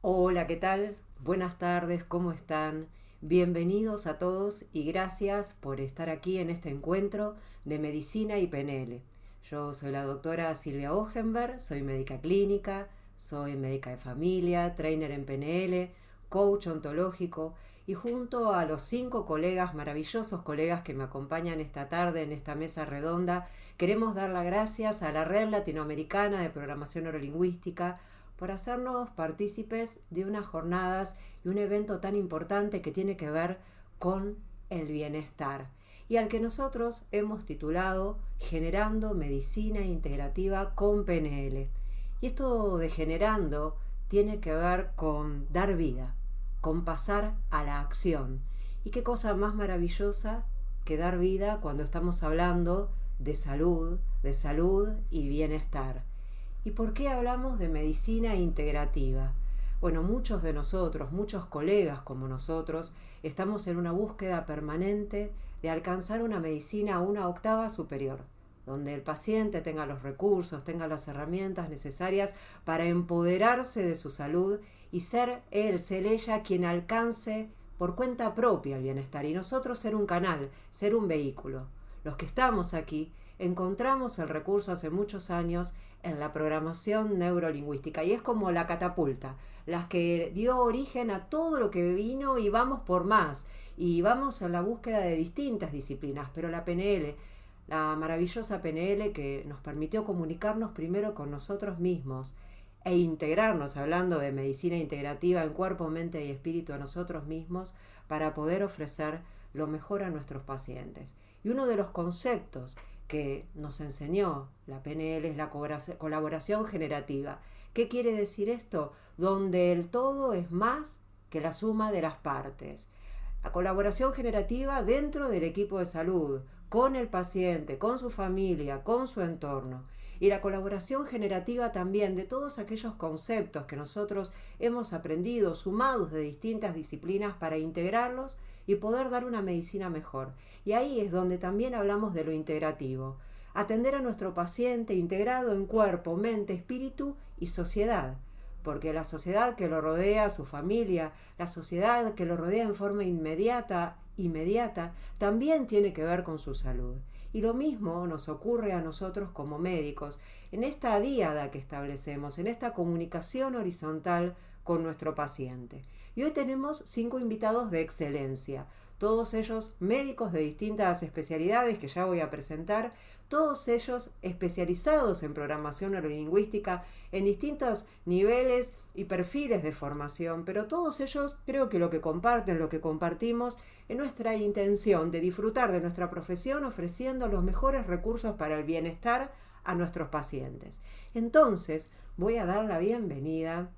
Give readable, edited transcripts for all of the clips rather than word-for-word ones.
Hola, ¿qué tal? Buenas tardes, ¿cómo están? Bienvenidos a todos y gracias por estar aquí en este encuentro de Medicina y PNL. Yo soy la doctora Silvia Ogenberg, soy médica clínica, soy médica de familia, trainer en PNL, coach ontológico y junto a los 5 maravillosos colegas que me acompañan esta tarde en esta mesa redonda, queremos dar las gracias a la Red Latinoamericana de Programación Neurolingüística por hacernos partícipes de unas jornadas y un evento tan importante que tiene que ver con el bienestar y al que nosotros hemos titulado Generando Medicina Integrativa con PNL. Y esto de generando tiene que ver con dar vida, con pasar a la acción. Y qué cosa más maravillosa que dar vida cuando estamos hablando de salud y bienestar. ¿Y por qué hablamos de medicina integrativa? Bueno, muchos de nosotros, muchos colegas como nosotros, estamos en una búsqueda permanente de alcanzar una medicina a una octava superior, donde el paciente tenga los recursos, tenga las herramientas necesarias para empoderarse de su salud y ser él, ser ella quien alcance por cuenta propia el bienestar y nosotros ser un canal, ser un vehículo. Los que estamos aquí encontramos el recurso hace muchos años en la programación neurolingüística y es como la catapulta, las que dio origen a todo lo que vino y vamos por más y vamos en la búsqueda de distintas disciplinas, pero la PNL, la maravillosa PNL que nos permitió comunicarnos primero con nosotros mismos e integrarnos, hablando de medicina integrativa en cuerpo, mente y espíritu a nosotros mismos para poder ofrecer lo mejor a nuestros pacientes. Y uno de los conceptos que nos enseñó la PNL es la colaboración generativa. ¿Qué quiere decir esto? Donde el todo es más que la suma de las partes. La colaboración generativa dentro del equipo de salud, con el paciente, con su familia, con su entorno. Y la colaboración generativa también de todos aquellos conceptos que nosotros hemos aprendido, sumados de distintas disciplinas para integrarlos y poder dar una medicina mejor. Y ahí es donde también hablamos de lo integrativo. Atender a nuestro paciente integrado en cuerpo, mente, espíritu y sociedad. Porque la sociedad que lo rodea, su familia, la sociedad que lo rodea en forma inmediata, también tiene que ver con su salud. Y lo mismo nos ocurre a nosotros como médicos, en esta díada que establecemos, en esta comunicación horizontal con nuestro paciente. Y hoy tenemos 5 invitados de excelencia, todos ellos médicos de distintas especialidades que ya voy a presentar, todos ellos especializados en programación neurolingüística en distintos niveles y perfiles de formación, pero todos ellos creo que lo que comparten, lo que compartimos, es nuestra intención de disfrutar de nuestra profesión ofreciendo los mejores recursos para el bienestar a nuestros pacientes. Entonces, voy a dar la bienvenida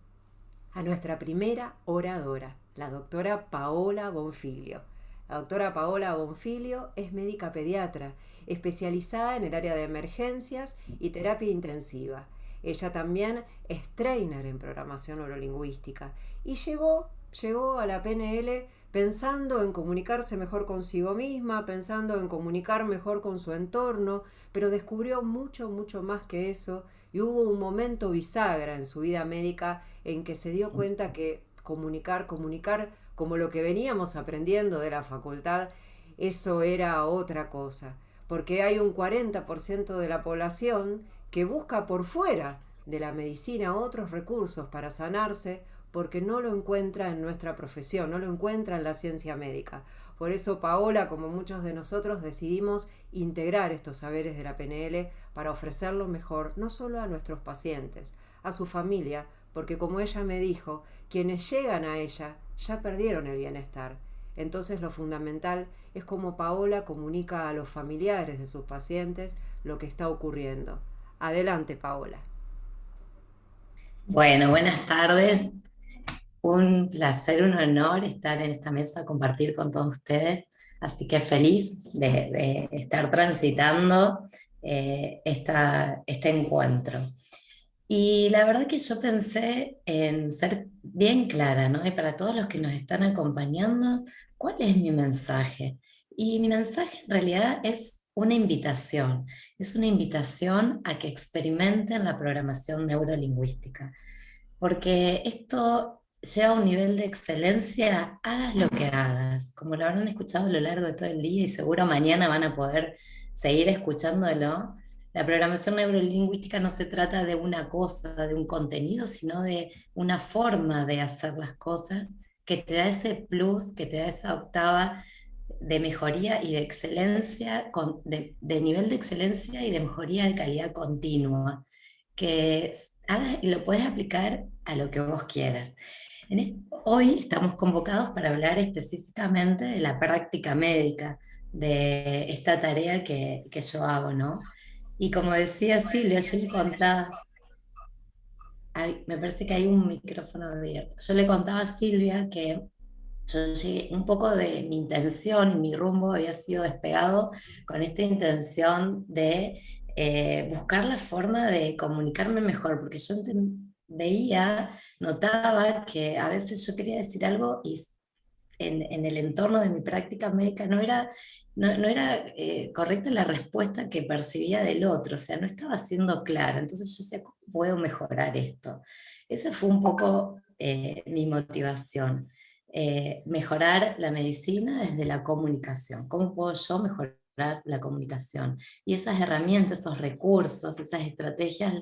a nuestra primera oradora, la doctora Paola Bonfilio. La doctora Paola Bonfilio es médica pediatra, especializada en el área de emergencias y terapia intensiva. Ella también es trainer en programación neurolingüística y llegó a la PNL pensando en comunicarse mejor consigo misma, pensando en comunicar mejor con su entorno, pero descubrió mucho, mucho más que eso y hubo un momento bisagra en su vida médica en que se dio cuenta que comunicar como lo que veníamos aprendiendo de la facultad, eso era otra cosa. Porque hay un 40% de la población que busca por fuera de la medicina otros recursos para sanarse porque no lo encuentra en nuestra profesión, no lo encuentra en la ciencia médica. Por eso Paola, como muchos de nosotros, decidimos integrar estos saberes de la PNL para ofrecerlo mejor, no solo a nuestros pacientes, a su familia, porque como ella me dijo, quienes llegan a ella ya perdieron el bienestar. Entonces lo fundamental es cómo Paola comunica a los familiares de sus pacientes lo que está ocurriendo. Adelante, Paola. Bueno, buenas tardes. Un placer, un honor estar en esta mesa, compartir con todos ustedes. Así que feliz de estar transitando este encuentro. Y la verdad que yo pensé en ser bien clara, ¿no? Y para todos los que nos están acompañando, ¿cuál es mi mensaje? Y mi mensaje en realidad es una invitación a que experimenten la programación neurolingüística porque esto lleva a un nivel de excelencia, hagas lo que hagas, como lo habrán escuchado a lo largo de todo el día y seguro mañana van a poder seguir escuchándolo. La programación neurolingüística no se trata de una cosa, de un contenido, sino de una forma de hacer las cosas que te da ese plus, que te da esa octava de mejoría y de excelencia, de nivel de excelencia y de mejoría de calidad continua, que hagas y lo puedes aplicar a lo que vos quieras. Hoy estamos convocados para hablar específicamente de la práctica médica, de esta tarea que yo hago, ¿no? Y como decía Silvia, yo le contaba, me parece que hay un micrófono abierto, yo le contaba a Silvia que yo llegué, un poco de mi intención y mi rumbo había sido despegado con esta intención de buscar la forma de comunicarme mejor, porque yo veía, notaba que a veces yo quería decir algo y en el entorno de mi práctica médica no era correcta la respuesta que percibía del otro, o sea, no estaba siendo clara. Entonces yo decía, ¿cómo puedo mejorar esto? Esa fue un poco mi motivación. Mejorar la medicina desde la comunicación. ¿Cómo puedo yo mejorar la comunicación? Y esas herramientas, esos recursos, esas estrategias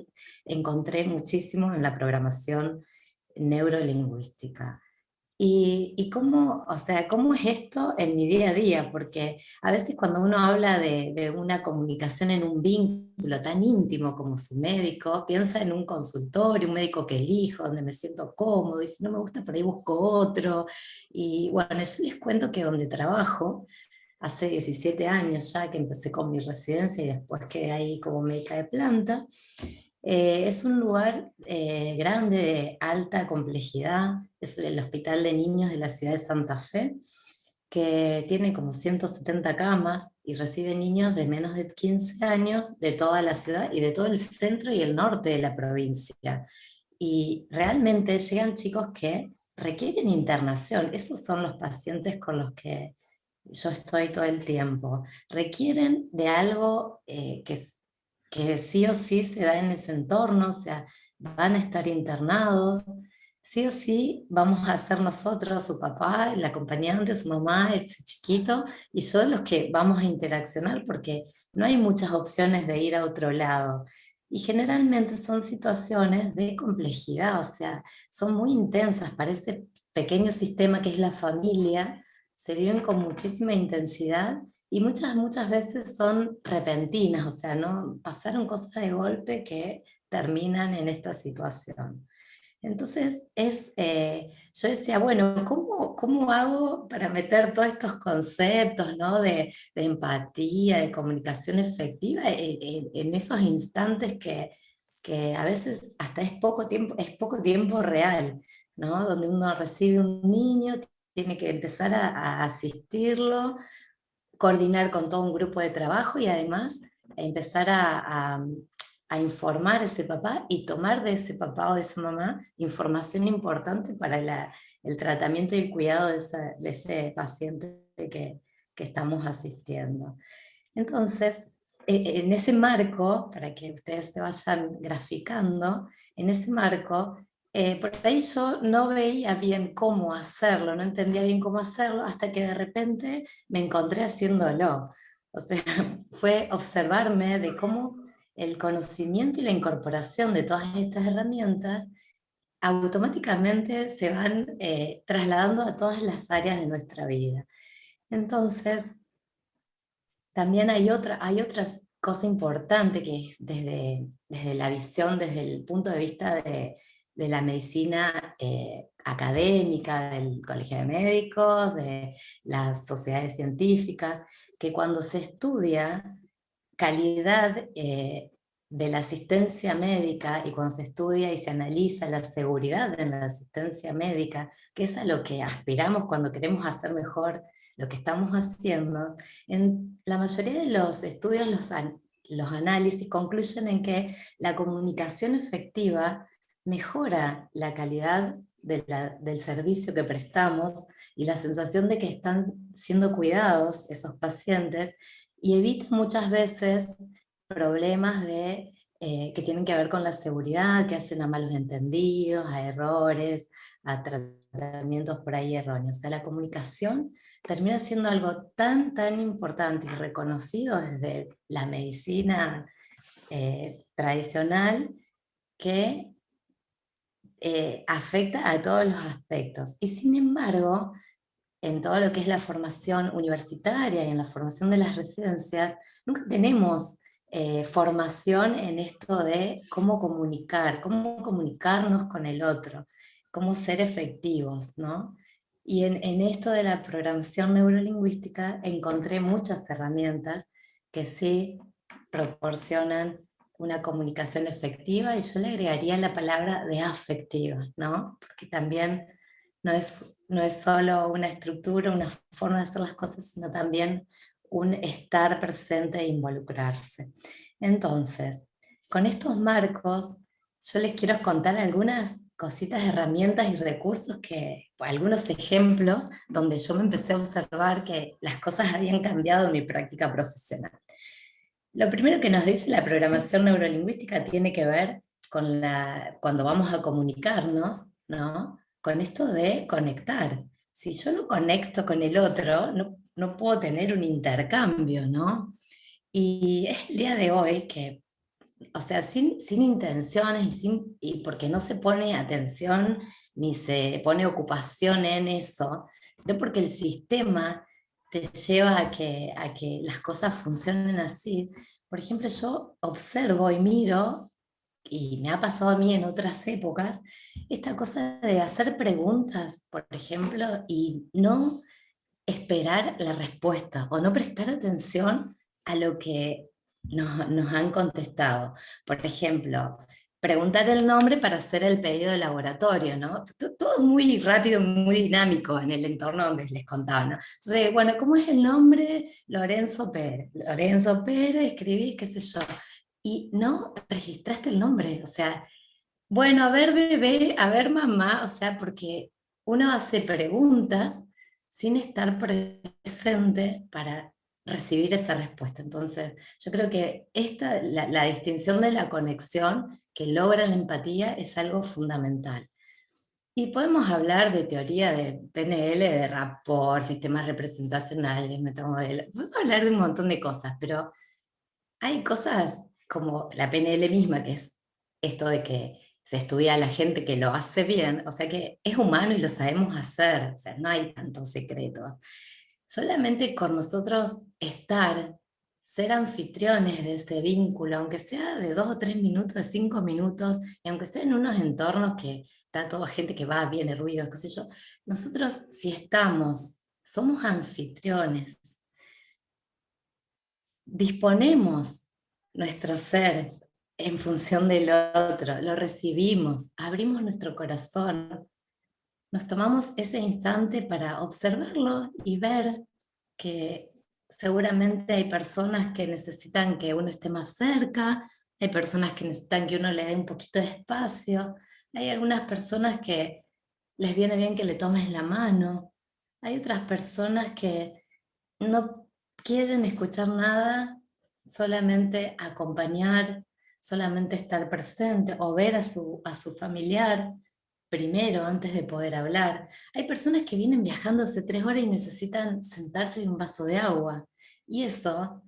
encontré muchísimo en la programación neurolingüística. Y cómo, o sea, cómo es esto en mi día a día, porque a veces cuando uno habla de una comunicación en un vínculo tan íntimo como su médico, piensa en un consultorio, un médico que elijo, donde me siento cómodo, y si no me gusta, por ahí busco otro. Y bueno, yo les cuento que donde trabajo, hace 17 años ya que empecé con mi residencia y después quedé ahí como médica de planta, es un lugar grande, de alta complejidad, es el Hospital de Niños de la ciudad de Santa Fe, que tiene como 170 camas y recibe niños de menos de 15 años de toda la ciudad y de todo el centro y el norte de la provincia. Y realmente llegan chicos que requieren internación. Esos son los pacientes con los que yo estoy todo el tiempo. Requieren de algo que sí o sí se da en ese entorno, o sea, van a estar internados, sí o sí vamos a ser nosotros, su papá, el acompañante, su mamá, ese chiquito, y yo los que vamos a interaccionar porque no hay muchas opciones de ir a otro lado. Y generalmente son situaciones de complejidad, o sea, son muy intensas para ese pequeño sistema que es la familia, se viven con muchísima intensidad y muchas veces son repentinas, o sea, no pasaron cosas de golpe que terminan en esta situación. Entonces, yo decía, bueno, ¿cómo hago para meter todos estos conceptos, ¿no? de empatía, de comunicación efectiva en esos instantes que a veces hasta es poco tiempo real, ¿no? Donde uno recibe un niño, tiene que empezar a asistirlo, coordinar con todo un grupo de trabajo y además empezar a informar a ese papá y tomar de ese papá o de esa mamá información importante para el tratamiento y el cuidado de ese paciente que estamos asistiendo. Entonces, en ese marco, para que ustedes se vayan graficando, en ese marco, por ahí yo no veía bien cómo hacerlo, no entendía bien cómo hacerlo, hasta que de repente me encontré haciéndolo. O sea, fue observarme de cómo el conocimiento y la incorporación de todas estas herramientas automáticamente se van trasladando a todas las áreas de nuestra vida. Entonces, también hay otra cosa importante que es desde la visión, desde el punto de vista de la medicina académica, del Colegio de Médicos, de las sociedades científicas, que cuando se estudia calidad de la asistencia médica y cuando se estudia y se analiza la seguridad en la asistencia médica, que es a lo que aspiramos cuando queremos hacer mejor lo que estamos haciendo, en la mayoría de los estudios, los análisis concluyen en que la comunicación efectiva mejora la calidad del servicio que prestamos y la sensación de que están siendo cuidados esos pacientes y evita muchas veces problemas de que tienen que ver con la seguridad, que hacen a malos entendidos, a errores, a tratamientos por ahí erróneos. O sea, la comunicación termina siendo algo tan, tan importante y reconocido desde la medicina tradicional que afecta a todos los aspectos. Y sin embargo, en todo lo que es la formación universitaria y en la formación de las residencias, nunca tenemos formación en esto de cómo comunicarnos con el otro, cómo ser efectivos, ¿no? Y en esto de la programación neurolingüística encontré muchas herramientas que sí proporcionan una comunicación efectiva, y yo le agregaría la palabra de afectiva, ¿no? Porque también no es solo una estructura, una forma de hacer las cosas, sino también un estar presente e involucrarse. Entonces, con estos marcos, yo les quiero contar algunas cositas, herramientas y recursos algunos ejemplos donde yo me empecé a observar que las cosas habían cambiado en mi práctica profesional. Lo primero que nos dice la programación neurolingüística tiene que ver con cuando vamos a comunicarnos, ¿no? Con esto de conectar. Si yo no conecto con el otro, no puedo tener un intercambio, ¿no? Y es el día de hoy que, o sea, sin intenciones y porque no se pone atención ni se pone ocupación en eso, sino porque el sistema te lleva a que las cosas funcionen así. Por ejemplo, yo observo y miro, y me ha pasado a mí en otras épocas, esta cosa de hacer preguntas, por ejemplo, y no esperar la respuesta o no prestar atención a lo que nos han contestado. Por ejemplo, preguntar el nombre para hacer el pedido de laboratorio, ¿no? Todo muy rápido, muy dinámico en el entorno donde les contaba, ¿no? Entonces, bueno, ¿cómo es el nombre? Lorenzo Pérez. Lorenzo Pérez, escribís, qué sé yo. Y no registraste el nombre, o sea, bueno, a ver bebé, a ver mamá, o sea, porque uno hace preguntas sin estar presente para recibir esa respuesta. Entonces, yo creo que la distinción de la conexión que logra la empatía es algo fundamental. Y podemos hablar de teoría de PNL, de rapport, sistemas representacionales, metamodelos, podemos hablar de un montón de cosas, pero hay cosas como la PNL misma, que es esto de que se estudia a la gente que lo hace bien, o sea que es humano y lo sabemos hacer, o sea, no hay tantos secretos. Solamente con nosotros estar, ser anfitriones de ese vínculo, aunque sea de 2 o 3 minutos, de 5 minutos, y aunque sea en unos entornos que está toda gente que va, viene, ruido, qué sé yo, nosotros si estamos, somos anfitriones, disponemos nuestro ser en función del otro, lo recibimos, abrimos nuestro corazón, nos tomamos ese instante para observarlo y ver que seguramente hay personas que necesitan que uno esté más cerca, hay personas que necesitan que uno le dé un poquito de espacio, hay algunas personas que les viene bien que le tomes la mano, hay otras personas que no quieren escuchar nada, solamente acompañar, solamente estar presente o ver a su familiar primero antes de poder hablar. Hay personas que vienen viajando hace 3 horas y necesitan sentarse en un vaso de agua. Y eso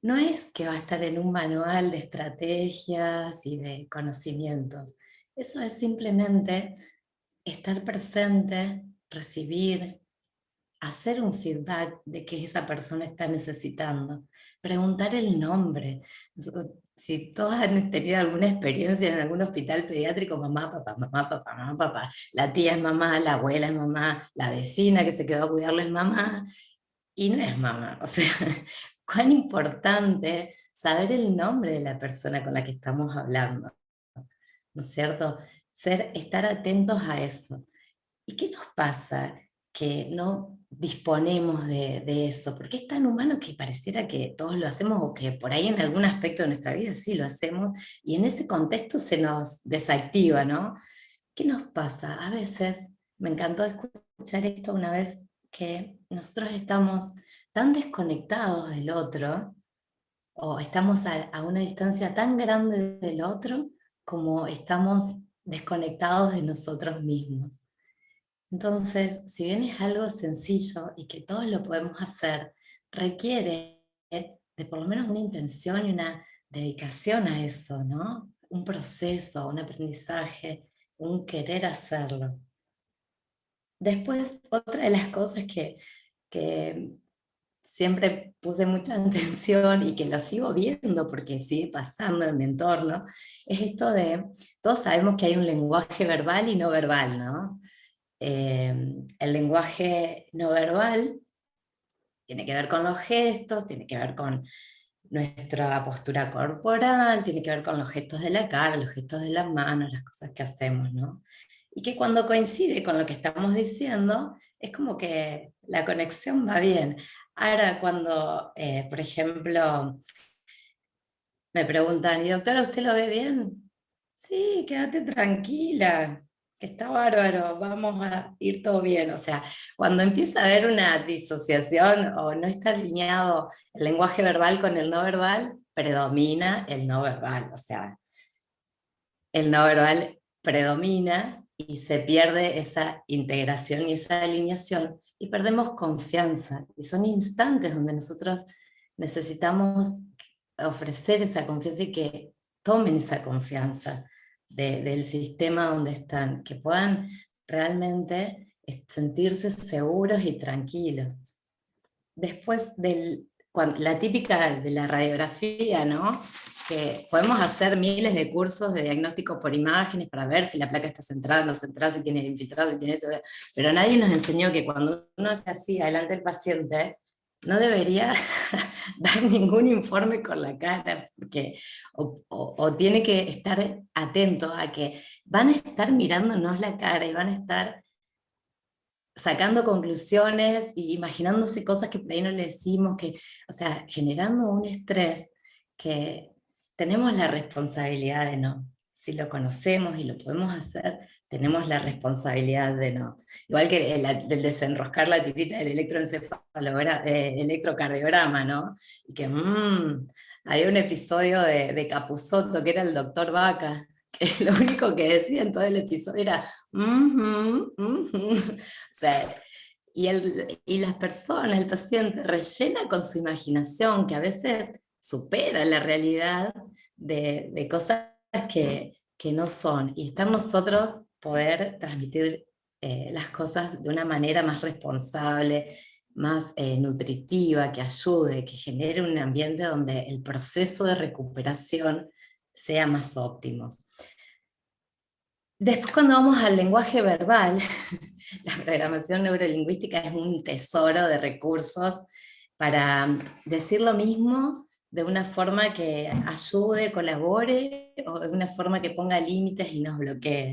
no es que va a estar en un manual de estrategias y de conocimientos. Eso es simplemente estar presente, recibir, hacer un feedback de qué esa persona está necesitando, preguntar el nombre. Si todos han tenido alguna experiencia en algún hospital pediátrico, mamá, papá, mamá, papá, mamá, papá, la tía es mamá, la abuela es mamá, la vecina que se quedó a cuidarlo es mamá, y no es mamá. O sea, cuán importante saber el nombre de la persona con la que estamos hablando, ¿no es cierto? Estar atentos a eso. ¿Y qué nos pasa que no disponemos de eso? Porque es tan humano que pareciera que todos lo hacemos o que por ahí en algún aspecto de nuestra vida sí lo hacemos y en ese contexto se nos desactiva, ¿no? ¿Qué nos pasa? A veces, me encantó escuchar esto una vez, que nosotros estamos tan desconectados del otro o estamos a una distancia tan grande del otro como estamos desconectados de nosotros mismos. Entonces, si bien es algo sencillo y que todos lo podemos hacer, requiere de por lo menos una intención y una dedicación a eso, ¿no? Un proceso, un aprendizaje, un querer hacerlo. Después, otra de las cosas que siempre puse mucha atención y que lo sigo viendo porque sigue pasando en mi entorno, es esto de, todos sabemos que hay un lenguaje verbal y no verbal, ¿no? El lenguaje no verbal tiene que ver con los gestos, tiene que ver con nuestra postura corporal, tiene que ver con los gestos de la cara, los gestos de las manos, las cosas que hacemos, ¿no? Y que cuando coincide con lo que estamos diciendo, es como que la conexión va bien. Ahora, cuando, por ejemplo, me preguntan, ¿y doctora, usted lo ve bien? Sí, quédate tranquila, que está bárbaro, vamos a ir todo bien. O sea, cuando empieza a haber una disociación o no está alineado el lenguaje verbal con el no verbal, predomina el no verbal. O sea, el no verbal predomina y se pierde esa integración y esa alineación y perdemos confianza. Y son instantes donde nosotros necesitamos ofrecer esa confianza y que tomen esa confianza del sistema donde están, que puedan realmente sentirse seguros y tranquilos. Después la típica de la radiografía, ¿no? Que podemos hacer miles de cursos de diagnóstico por imágenes para ver si la placa está centrada, no centrada, si tiene infiltrado, si tiene eso, pero nadie nos enseñó que cuando uno hace así adelante del paciente, no debería dar ningún informe con la cara, porque o tiene que estar atento a que van a estar mirándonos la cara y van a estar sacando conclusiones y imaginándose cosas que por ahí no le decimos, que, o sea, generando un estrés que tenemos la responsabilidad de no. Si lo conocemos y lo podemos hacer, tenemos la responsabilidad de no. Igual que del desenroscar la tirita del electrocardiograma, ¿no? Y que había un episodio de Capusotto que era el doctor Vaca, que lo único que decía en todo el episodio era "Mhm, mhm". O sea, y las personas, el paciente, rellena con su imaginación, que a veces supera la realidad de cosas que no son. Y está en nosotros poder transmitir las cosas de una manera más responsable, más nutritiva, que ayude, que genere un ambiente donde el proceso de recuperación sea más óptimo. Después, cuando vamos al lenguaje verbal, la programación neurolingüística es un tesoro de recursos para decir lo mismo de una forma que ayude, colabore, o de una forma que ponga límites y nos bloquee,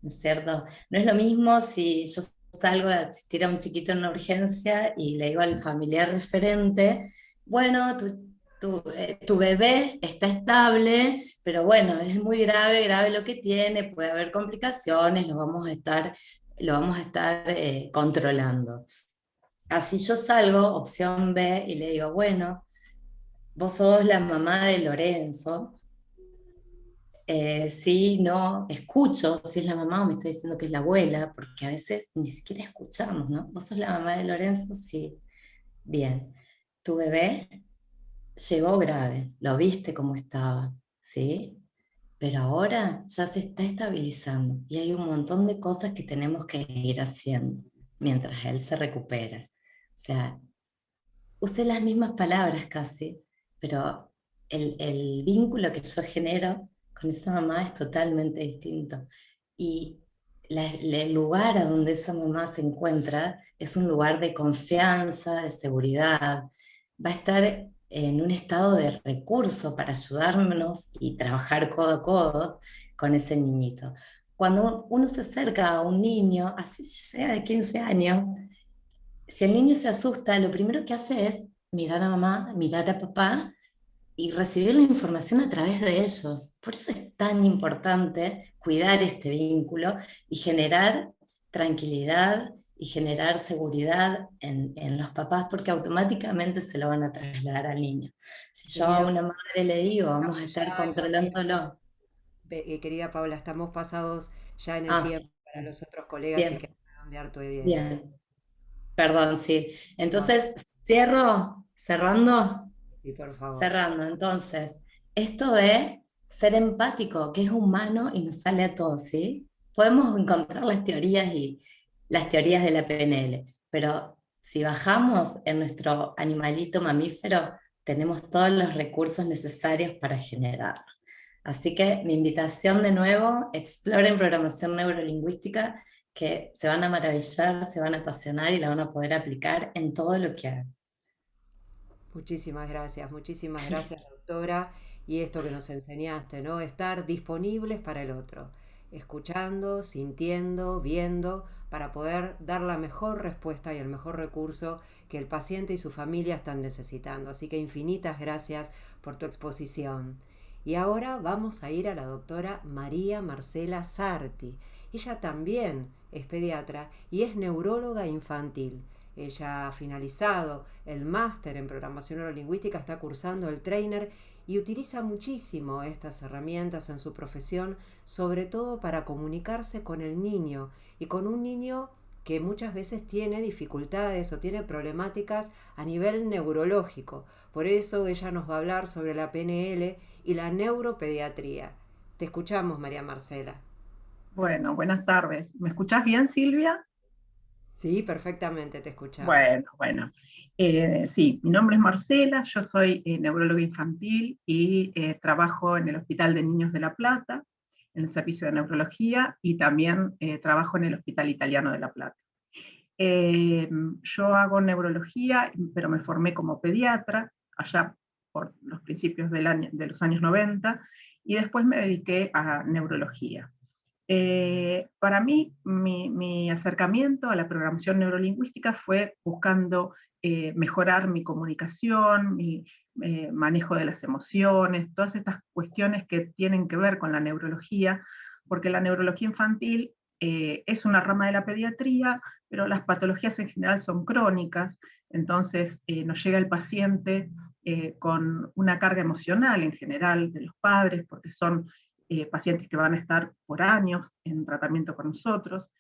¿no es cierto? No es lo mismo si yo salgo de asistir a un chiquito en una urgencia y le digo al familiar referente, bueno, tu bebé está estable, pero bueno, es muy grave, grave lo que tiene, puede haber complicaciones, lo vamos a estar controlando. Así yo salgo, opción B, y le digo, bueno, vos sos la mamá de Lorenzo, sí, no, escucho si es la mamá o me está diciendo que es la abuela, porque a veces ni siquiera escuchamos, ¿no? Vos sos la mamá de Lorenzo, sí, bien. Tu bebé llegó grave, lo viste cómo estaba, ¿sí? Pero ahora ya se está estabilizando y hay un montón de cosas que tenemos que ir haciendo mientras él se recupera. O sea, usé las mismas palabras casi, pero el vínculo que yo genero con esa mamá es totalmente distinto. Y el lugar a donde esa mamá se encuentra es un lugar de confianza, de seguridad. Va a estar en un estado de recurso para ayudarnos y trabajar codo a codo con ese niñito. Cuando uno se acerca a un niño, así sea de 15 años, si el niño se asusta, lo primero que hace es mirar a mamá, mirar a papá y recibir la información a través de ellos. Por eso es tan importante cuidar este vínculo y generar tranquilidad y generar seguridad en los papás porque automáticamente se lo van a trasladar al niño. Si yo a Querida, una madre le digo, vamos a estamos estar ya en los tiempos, controlándolo. querida Paula, estamos pasados ya en el Ah, tiempo para los otros colegas y bien, queremos redondear tu idea. bien, perdón, sí. No, Entonces, cerrando. y por favor. Cerrando, entonces, esto de ser empático, que es humano y nos sale a todos, ¿sí? Podemos encontrar las teorías de la PNL, pero si bajamos en nuestro animalito mamífero, tenemos todos los recursos necesarios para generarlo. Así que mi invitación de nuevo, exploren programación neurolingüística, que se van a maravillar, se van a apasionar y la van a poder aplicar en todo lo que hagan. Muchísimas gracias, doctora. Y esto que nos enseñaste, ¿no? Estar disponibles para el otro, escuchando, sintiendo, viendo, para poder dar la mejor respuesta y el mejor recurso que el paciente y su familia están necesitando. Así que infinitas gracias por tu exposición. Y ahora vamos a ir a la doctora María Marcela Sarti. Ella también es pediatra y es neuróloga infantil. Ella ha finalizado el máster en programación neurolingüística, está cursando el trainer y utiliza muchísimo estas herramientas en su profesión, sobre todo para comunicarse con el niño y con un niño que muchas veces tiene dificultades o tiene problemáticas a nivel neurológico. Por eso ella nos va a hablar sobre la PNL y la neuropediatría. Te escuchamos, María Marcela. Bueno, buenas tardes. ¿Me escuchás bien, Silvia? Sí, perfectamente te escuchamos. Bueno. Sí, mi nombre es Marcela, yo soy neuróloga infantil y trabajo en el Hospital de Niños de La Plata, en el servicio de neurología, y también trabajo en el Hospital Italiano de La Plata. Yo hago neurología, pero me formé como pediatra allá por los principios de los años 90, y después me dediqué a neurología. Para mí, mi acercamiento a la programación neurolingüística fue buscando mejorar mi comunicación, mi manejo de las emociones, todas estas cuestiones que tienen que ver con la neurología, porque la neurología infantil es una rama de la pediatría, pero las patologías en general son crónicas, entonces nos llega el paciente con una carga emocional en general de los padres, porque son pacientes que van a estar por años en tratamiento con nosotros.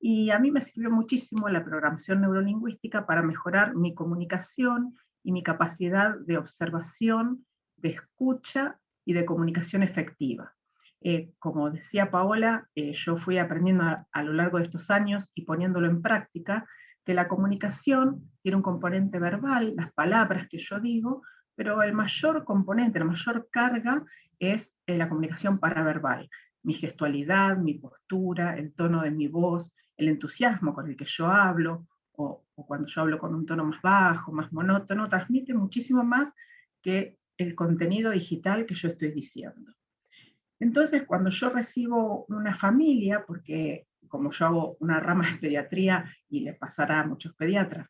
Y a mí me sirvió muchísimo la programación neurolingüística para mejorar mi comunicación y mi capacidad de observación, de escucha y de comunicación efectiva. Como decía Paola, yo fui aprendiendo a lo largo de estos años y poniéndolo en práctica, que la comunicación tiene un componente verbal, las palabras que yo digo, pero el mayor componente, la mayor carga es la comunicación paraverbal, mi gestualidad, mi postura, el tono de mi voz, el entusiasmo con el que yo hablo, o cuando yo hablo con un tono más bajo, más monótono, transmite muchísimo más que el contenido digital que yo estoy diciendo. Entonces, cuando yo recibo una familia, porque como yo hago una rama de pediatría y le pasará a muchos pediatras,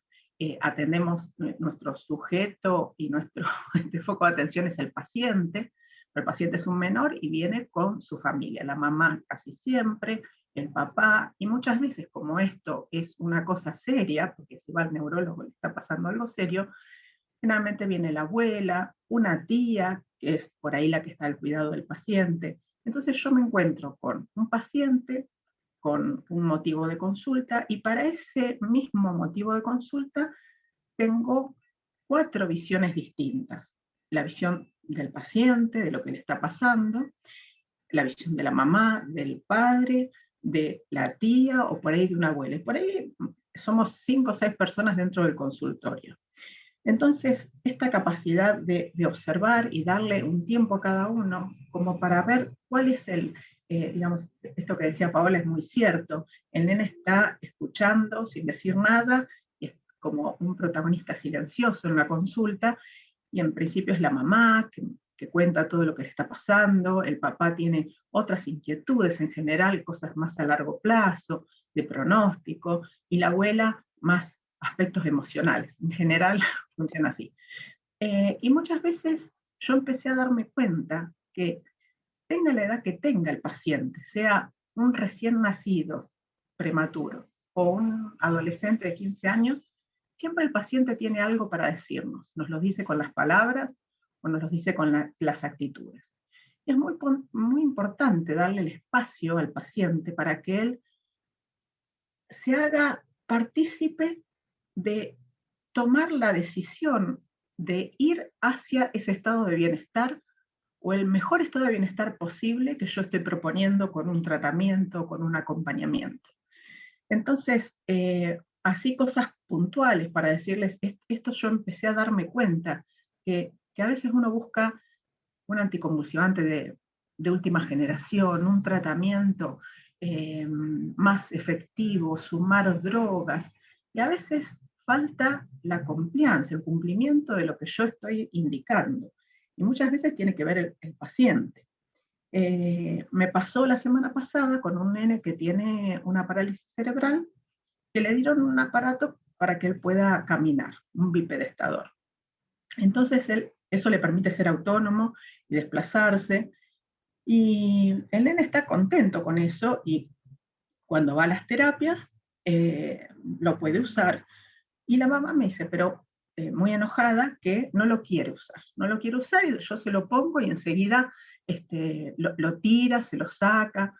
atendemos nuestro sujeto y nuestro este foco de atención es el paciente, pero el paciente es un menor y viene con su familia, la mamá casi siempre, el papá, y muchas veces como esto es una cosa seria, porque si va al neurólogo le está pasando algo serio, generalmente viene la abuela, una tía, que es por ahí la que está al cuidado del paciente. Entonces yo me encuentro con un paciente, con un motivo de consulta, y para ese mismo motivo de consulta tengo 4 visiones distintas. La visión del paciente, de lo que le está pasando, la visión de la mamá, del padre, de la tía o por ahí de una abuela. Y por ahí somos 5 o 6 personas dentro del consultorio. Entonces, esta capacidad de observar y darle un tiempo a cada uno, como para ver cuál es digamos, esto que decía Paola es muy cierto, el nene está escuchando sin decir nada, es como un protagonista silencioso en la consulta, y en principio es la mamá que cuenta todo lo que le está pasando, el papá tiene otras inquietudes en general, cosas más a largo plazo, de pronóstico, y la abuela más aspectos emocionales. En general funciona así. Y muchas veces yo empecé a darme cuenta que tenga la edad que tenga el paciente, sea un recién nacido prematuro, o un adolescente de 15 años, siempre el paciente tiene algo para decirnos. Nos lo dice con las palabras o nos lo dice con las actitudes. Y es muy importante darle el espacio al paciente para que él se haga partícipe de tomar la decisión de ir hacia ese estado de bienestar o el mejor estado de bienestar posible que yo estoy proponiendo con un tratamiento, con un acompañamiento. Entonces, así cosas puntuales para decirles, esto yo empecé a darme cuenta, que a veces uno busca un anticonvulsivante de última generación, un tratamiento más efectivo, sumar drogas, y a veces falta la compliance, el cumplimiento de lo que yo estoy indicando. Y muchas veces tiene que ver el paciente. Me pasó la semana pasada con un nene que tiene una parálisis cerebral, que le dieron un aparato para que él pueda caminar, un bipedestador. Entonces eso le permite ser autónomo y desplazarse, y el nene está contento con eso, y cuando va a las terapias lo puede usar. Y la mamá me dice, pero muy enojada, que no lo quiere usar. No lo quiere usar, y yo se lo pongo y enseguida lo tira, se lo saca.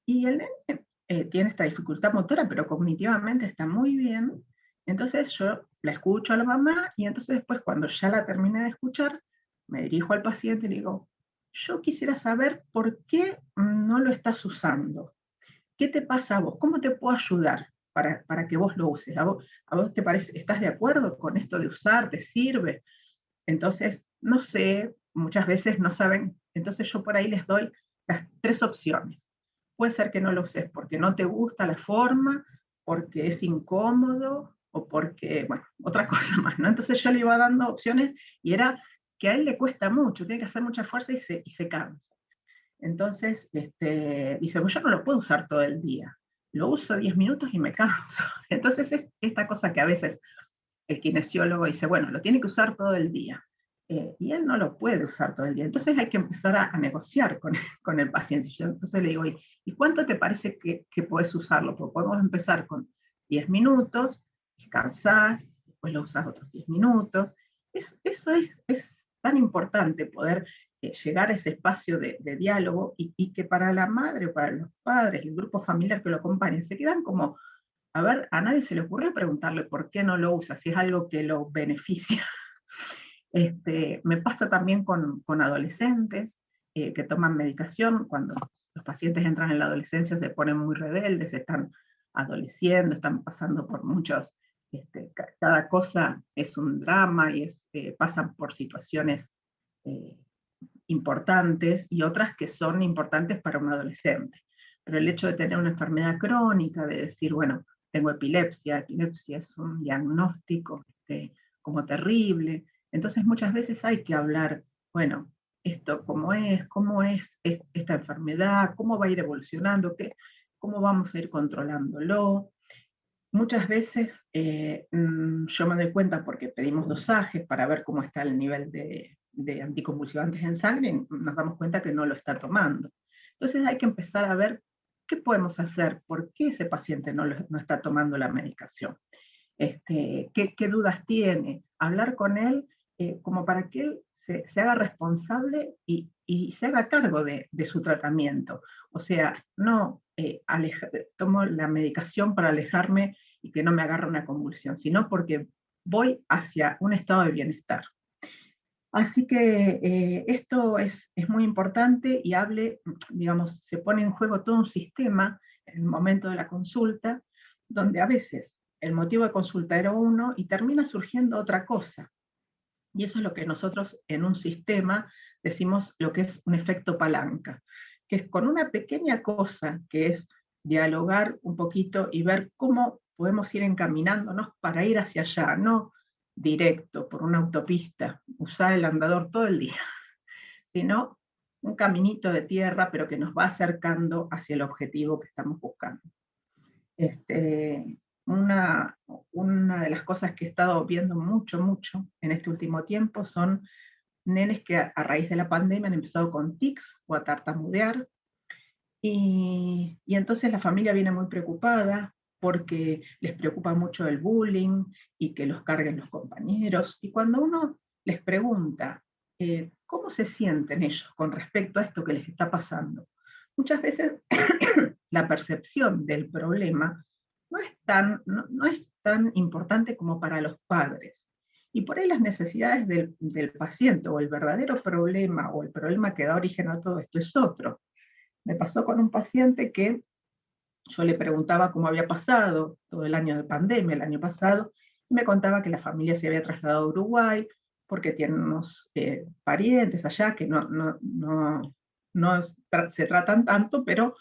Y el nene tiene esta dificultad motora, pero cognitivamente está muy bien. Entonces yo la escucho a la mamá, y entonces después, cuando ya la terminé de escuchar, me dirijo al paciente y le digo, yo quisiera saber por qué no lo estás usando. ¿Qué te pasa a vos? ¿Cómo te puedo ayudar para que vos lo uses? ¿A vos te parece, estás de acuerdo con esto de usar? ¿Te sirve? Entonces, no sé, muchas veces no saben. Entonces yo por ahí les doy las tres opciones. Puede ser que no lo uses porque no te gusta la forma, porque es incómodo, o porque, bueno, otra cosa más, ¿no? Entonces yo le iba dando opciones, y era que a él le cuesta mucho, tiene que hacer mucha fuerza y se cansa. Entonces, dice, pues yo no lo puedo usar todo el día. Lo uso 10 minutos y me canso. Entonces es esta cosa que a veces el kinesiólogo dice, bueno, lo tiene que usar todo el día. Y él no lo puede usar todo el día. Entonces hay que empezar a negociar con el paciente. Yo entonces le digo, ¿y cuánto te parece que puedes usarlo? Pues podemos empezar con 10 minutos, descansás, después lo usas otros 10 minutos. Eso es tan importante, poder llegar a ese espacio de diálogo, y que para la madre, para los padres, el grupo familiar que lo acompaña, se quedan como, a ver, a nadie se le ocurre preguntarle por qué no lo usa, si es algo que lo beneficia. Me pasa también con adolescentes que toman medicación. Cuando los pacientes entran en la adolescencia se ponen muy rebeldes, están adoleciendo, están pasando por muchos, cada cosa es un drama, y pasan por situaciones eh, importantes, y otras que son importantes para un adolescente. Pero el hecho de tener una enfermedad crónica, de decir, bueno, tengo epilepsia es un diagnóstico como terrible. Entonces muchas veces hay que hablar, bueno, esto cómo es esta enfermedad, cómo va a ir evolucionando, cómo vamos a ir controlándolo. Muchas veces yo me doy cuenta, porque pedimos dosajes para ver cómo está el nivel de anticonvulsivantes en sangre, y nos damos cuenta que no lo está tomando. Entonces hay que empezar a ver qué podemos hacer, por qué ese paciente no está tomando la medicación, qué dudas tiene, hablar con él como para que él se haga responsable y se haga cargo de su tratamiento. O sea, no tomo la medicación para alejarme y que no me agarre una convulsión, sino porque voy hacia un estado de bienestar. Así que esto es muy importante, y digamos, se pone en juego todo un sistema en el momento de la consulta, donde a veces el motivo de consulta era uno y termina surgiendo otra cosa. Y eso es lo que nosotros en un sistema decimos lo que es un efecto palanca, que es con una pequeña cosa, que es dialogar un poquito y ver cómo podemos ir encaminándonos para ir hacia allá, no directo por una autopista, usar el andador todo el día, sino un caminito de tierra, pero que nos va acercando hacia el objetivo que estamos buscando. Una, una de las cosas que he estado viendo mucho en este último tiempo son nenes que a raíz de la pandemia han empezado con tics o a tartamudear, y entonces la familia viene muy preocupada, porque les preocupa mucho el bullying y que los carguen los compañeros. Y cuando uno les pregunta cómo se sienten ellos con respecto a esto que les está pasando, muchas veces la percepción del problema no es tan importante como para los padres. Y por ahí las necesidades del paciente o el verdadero problema o el problema que da origen a todo esto es otro. Me pasó con un paciente que yo le preguntaba cómo había pasado todo el año de pandemia, el año pasado, y me contaba que la familia se había trasladado a Uruguay porque tiene unos parientes allá que no se tratan tanto, pero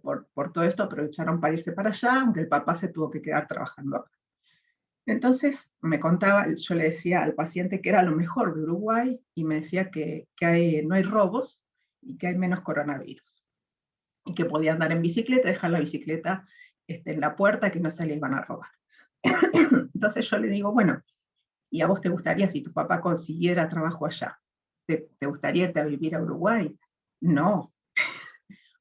por todo esto aprovecharon para irse para allá, aunque el papá se tuvo que quedar trabajando acá. Entonces me contaba, yo le decía al paciente que era lo mejor de Uruguay y me decía que no hay robos y que hay menos coronavirus. Y que podía andar en bicicleta, dejar la bicicleta en la puerta, que no se le iban a robar. Entonces yo le digo, bueno, ¿y a vos te gustaría si tu papá consiguiera trabajo allá? ¿Te gustaría irte a vivir a Uruguay? No,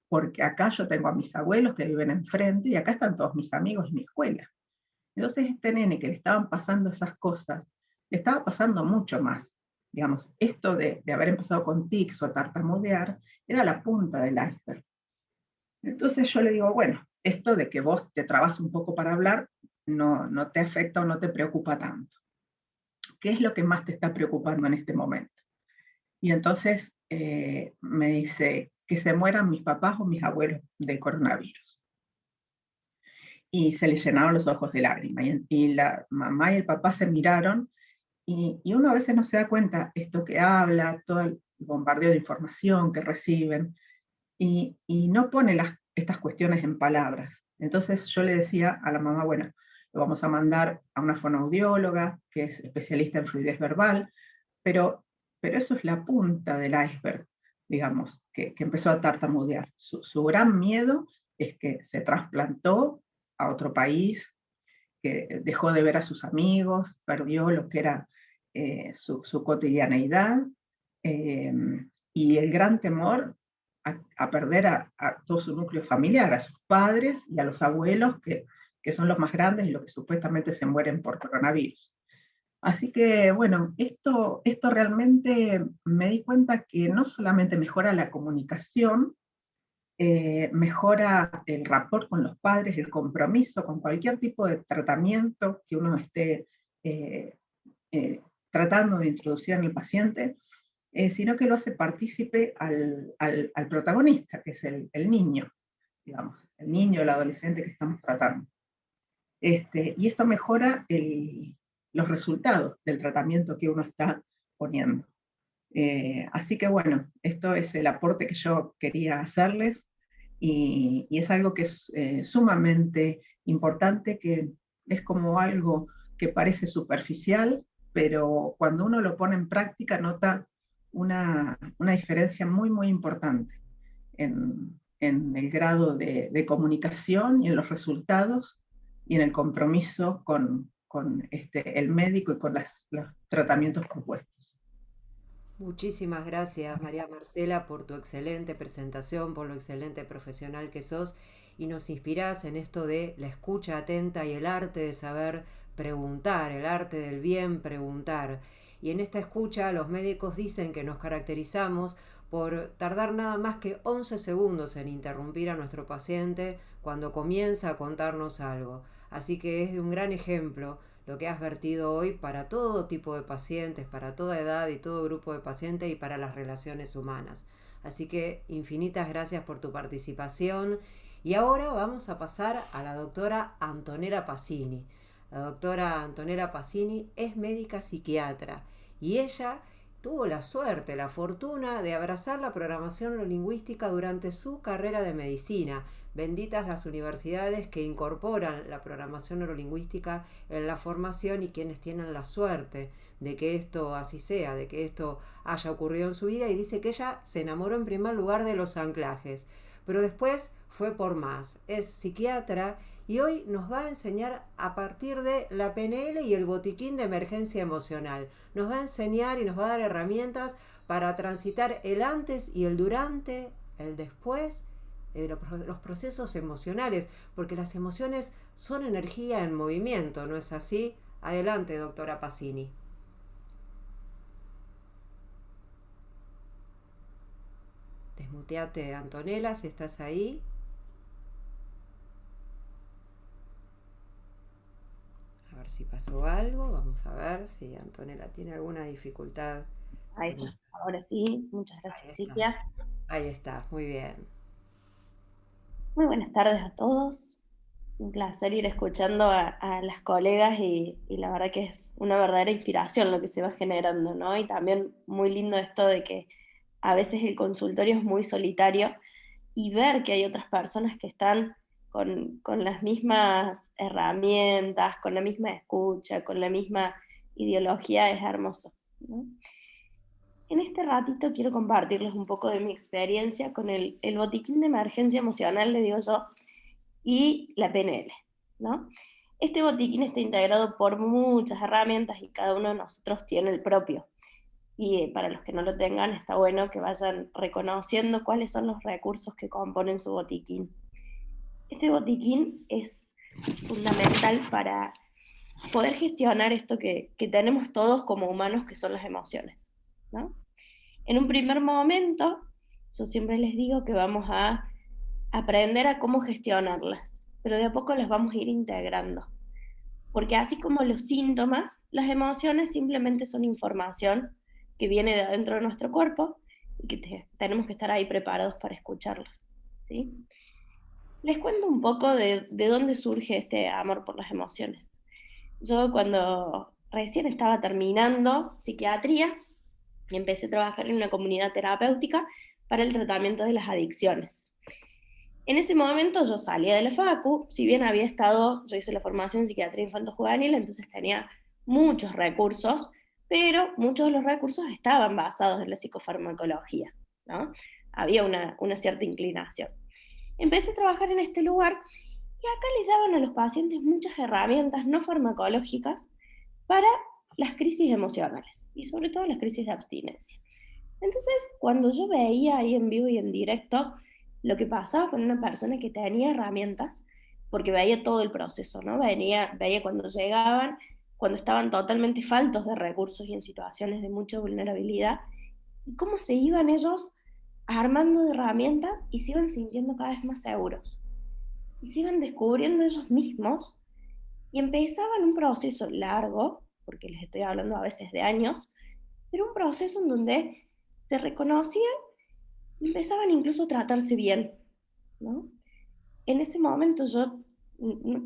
porque acá yo tengo a mis abuelos que viven enfrente y acá están todos mis amigos y mi escuela. Entonces este nene que le estaban pasando esas cosas, le estaba pasando mucho más. Digamos, esto de haber empezado con tics o tartamudear, era la punta del iceberg. Entonces yo le digo, bueno, esto de que vos te trabas un poco para hablar, no te afecta o no te preocupa tanto. ¿Qué es lo que más te está preocupando en este momento? Y entonces me dice, que se mueran mis papás o mis abuelos de coronavirus. Y se le llenaron los ojos de lágrimas. Y la mamá y el papá se miraron, y uno a veces no se da cuenta esto que habla, todo el bombardeo de información que reciben, y no pone estas cuestiones en palabras. Entonces yo le decía a la mamá, bueno, lo vamos a mandar a una fonoaudióloga, que es especialista en fluidez verbal, pero eso es la punta del iceberg, digamos, que empezó a tartamudear. Su gran miedo es que se trasplantó a otro país, que dejó de ver a sus amigos, perdió lo que era su cotidianeidad, y el gran temor a perder a todo su núcleo familiar, a sus padres y a los abuelos, que son los más grandes y los que supuestamente se mueren por coronavirus. Así que, bueno, esto realmente me di cuenta que no solamente mejora la comunicación, mejora el rapport con los padres, el compromiso con cualquier tipo de tratamiento que uno esté tratando de introducir en el paciente, sino que lo hace partícipe al protagonista, que es el niño, digamos, el niño o el adolescente que estamos tratando. Y esto mejora los resultados del tratamiento que uno está poniendo. Así que bueno, esto es el aporte que yo quería hacerles, y es algo que es sumamente importante, que es como algo que parece superficial, pero cuando uno lo pone en práctica nota una diferencia muy, muy importante en el grado de comunicación y en los resultados y en el compromiso con el médico y con los tratamientos propuestos. Muchísimas gracias, María Marcela, por tu excelente presentación, por lo excelente profesional que sos, y nos inspirás en esto de la escucha atenta y el arte de saber preguntar, el arte del bien preguntar. Y en esta escucha los médicos dicen que nos caracterizamos por tardar nada más que 11 segundos en interrumpir a nuestro paciente cuando comienza a contarnos algo. Así que es de un gran ejemplo lo que has vertido hoy para todo tipo de pacientes, para toda edad y todo grupo de pacientes, y para las relaciones humanas. Así que infinitas gracias por tu participación. Y ahora vamos a pasar a la doctora Antonella Pasini. La doctora Antonella Pasini es médica psiquiatra, y ella tuvo la suerte, la fortuna de abrazar la programación neurolingüística durante su carrera de medicina. Benditas las universidades que incorporan la programación neurolingüística en la formación, y quienes tienen la suerte de que esto así sea, de que esto haya ocurrido en su vida. Y dice que ella se enamoró en primer lugar de los anclajes, pero después fue por más. Es psiquiatra y hoy nos va a enseñar a partir de la PNL y el botiquín de emergencia emocional. Nos va a enseñar y nos va a dar herramientas para transitar el antes y el durante, el después los procesos emocionales, porque las emociones son energía en movimiento, ¿no es así? Adelante, doctora Pacini. Desmuteate, Antonella, si estás ahí. A ver si pasó algo. Vamos a ver si Antonella tiene alguna dificultad. Ahí está. Ahora sí, muchas Ahí gracias, está. Silvia. Ahí está, muy bien. Muy buenas tardes a todos. Un placer ir escuchando a las colegas y la verdad que es una verdadera inspiración lo que se va generando, ¿no? Y también muy lindo esto de que a veces el consultorio es muy solitario y ver que hay otras personas que están con las mismas herramientas, con la misma escucha, con la misma ideología es hermoso, ¿no? En este ratito quiero compartirles un poco de mi experiencia con el botiquín de emergencia emocional, le digo yo, y la PNL, ¿no? Este botiquín está integrado por muchas herramientas y cada uno de nosotros tiene el propio. Y para los que no lo tengan, está bueno que vayan reconociendo cuáles son los recursos que componen su botiquín. Este botiquín es fundamental para poder gestionar esto que tenemos todos como humanos, que son las emociones, ¿no? En un primer momento, yo siempre les digo que vamos a aprender a cómo gestionarlas, pero de a poco las vamos a ir integrando. Porque así como los síntomas, las emociones simplemente son información que viene de adentro de nuestro cuerpo y que tenemos que estar ahí preparados para escucharlos, ¿sí? Les cuento un poco de dónde surge este amor por las emociones. Yo cuando recién estaba terminando psiquiatría, y empecé a trabajar en una comunidad terapéutica para el tratamiento de las adicciones. En ese momento yo salía de la facu, si bien yo hice la formación en psiquiatría infanto-juvenil, entonces tenía muchos recursos, pero muchos de los recursos estaban basados en la psicofarmacología, ¿no? Había una cierta inclinación. Empecé a trabajar en este lugar y acá les daban a los pacientes muchas herramientas no farmacológicas para las crisis emocionales y sobre todo las crisis de abstinencia. Entonces, cuando yo veía ahí en vivo y en directo lo que pasaba con una persona que tenía herramientas, porque veía todo el proceso, ¿no? Veía cuando llegaban, cuando estaban totalmente faltos de recursos y en situaciones de mucha vulnerabilidad, y cómo se iban ellos armando de herramientas y se iban sintiendo cada vez más seguros. Y se iban descubriendo ellos mismos y empezaban un proceso largo, porque les estoy hablando a veces de años, pero un proceso en donde se reconocían y empezaban incluso a tratarse bien, ¿no? En ese momento yo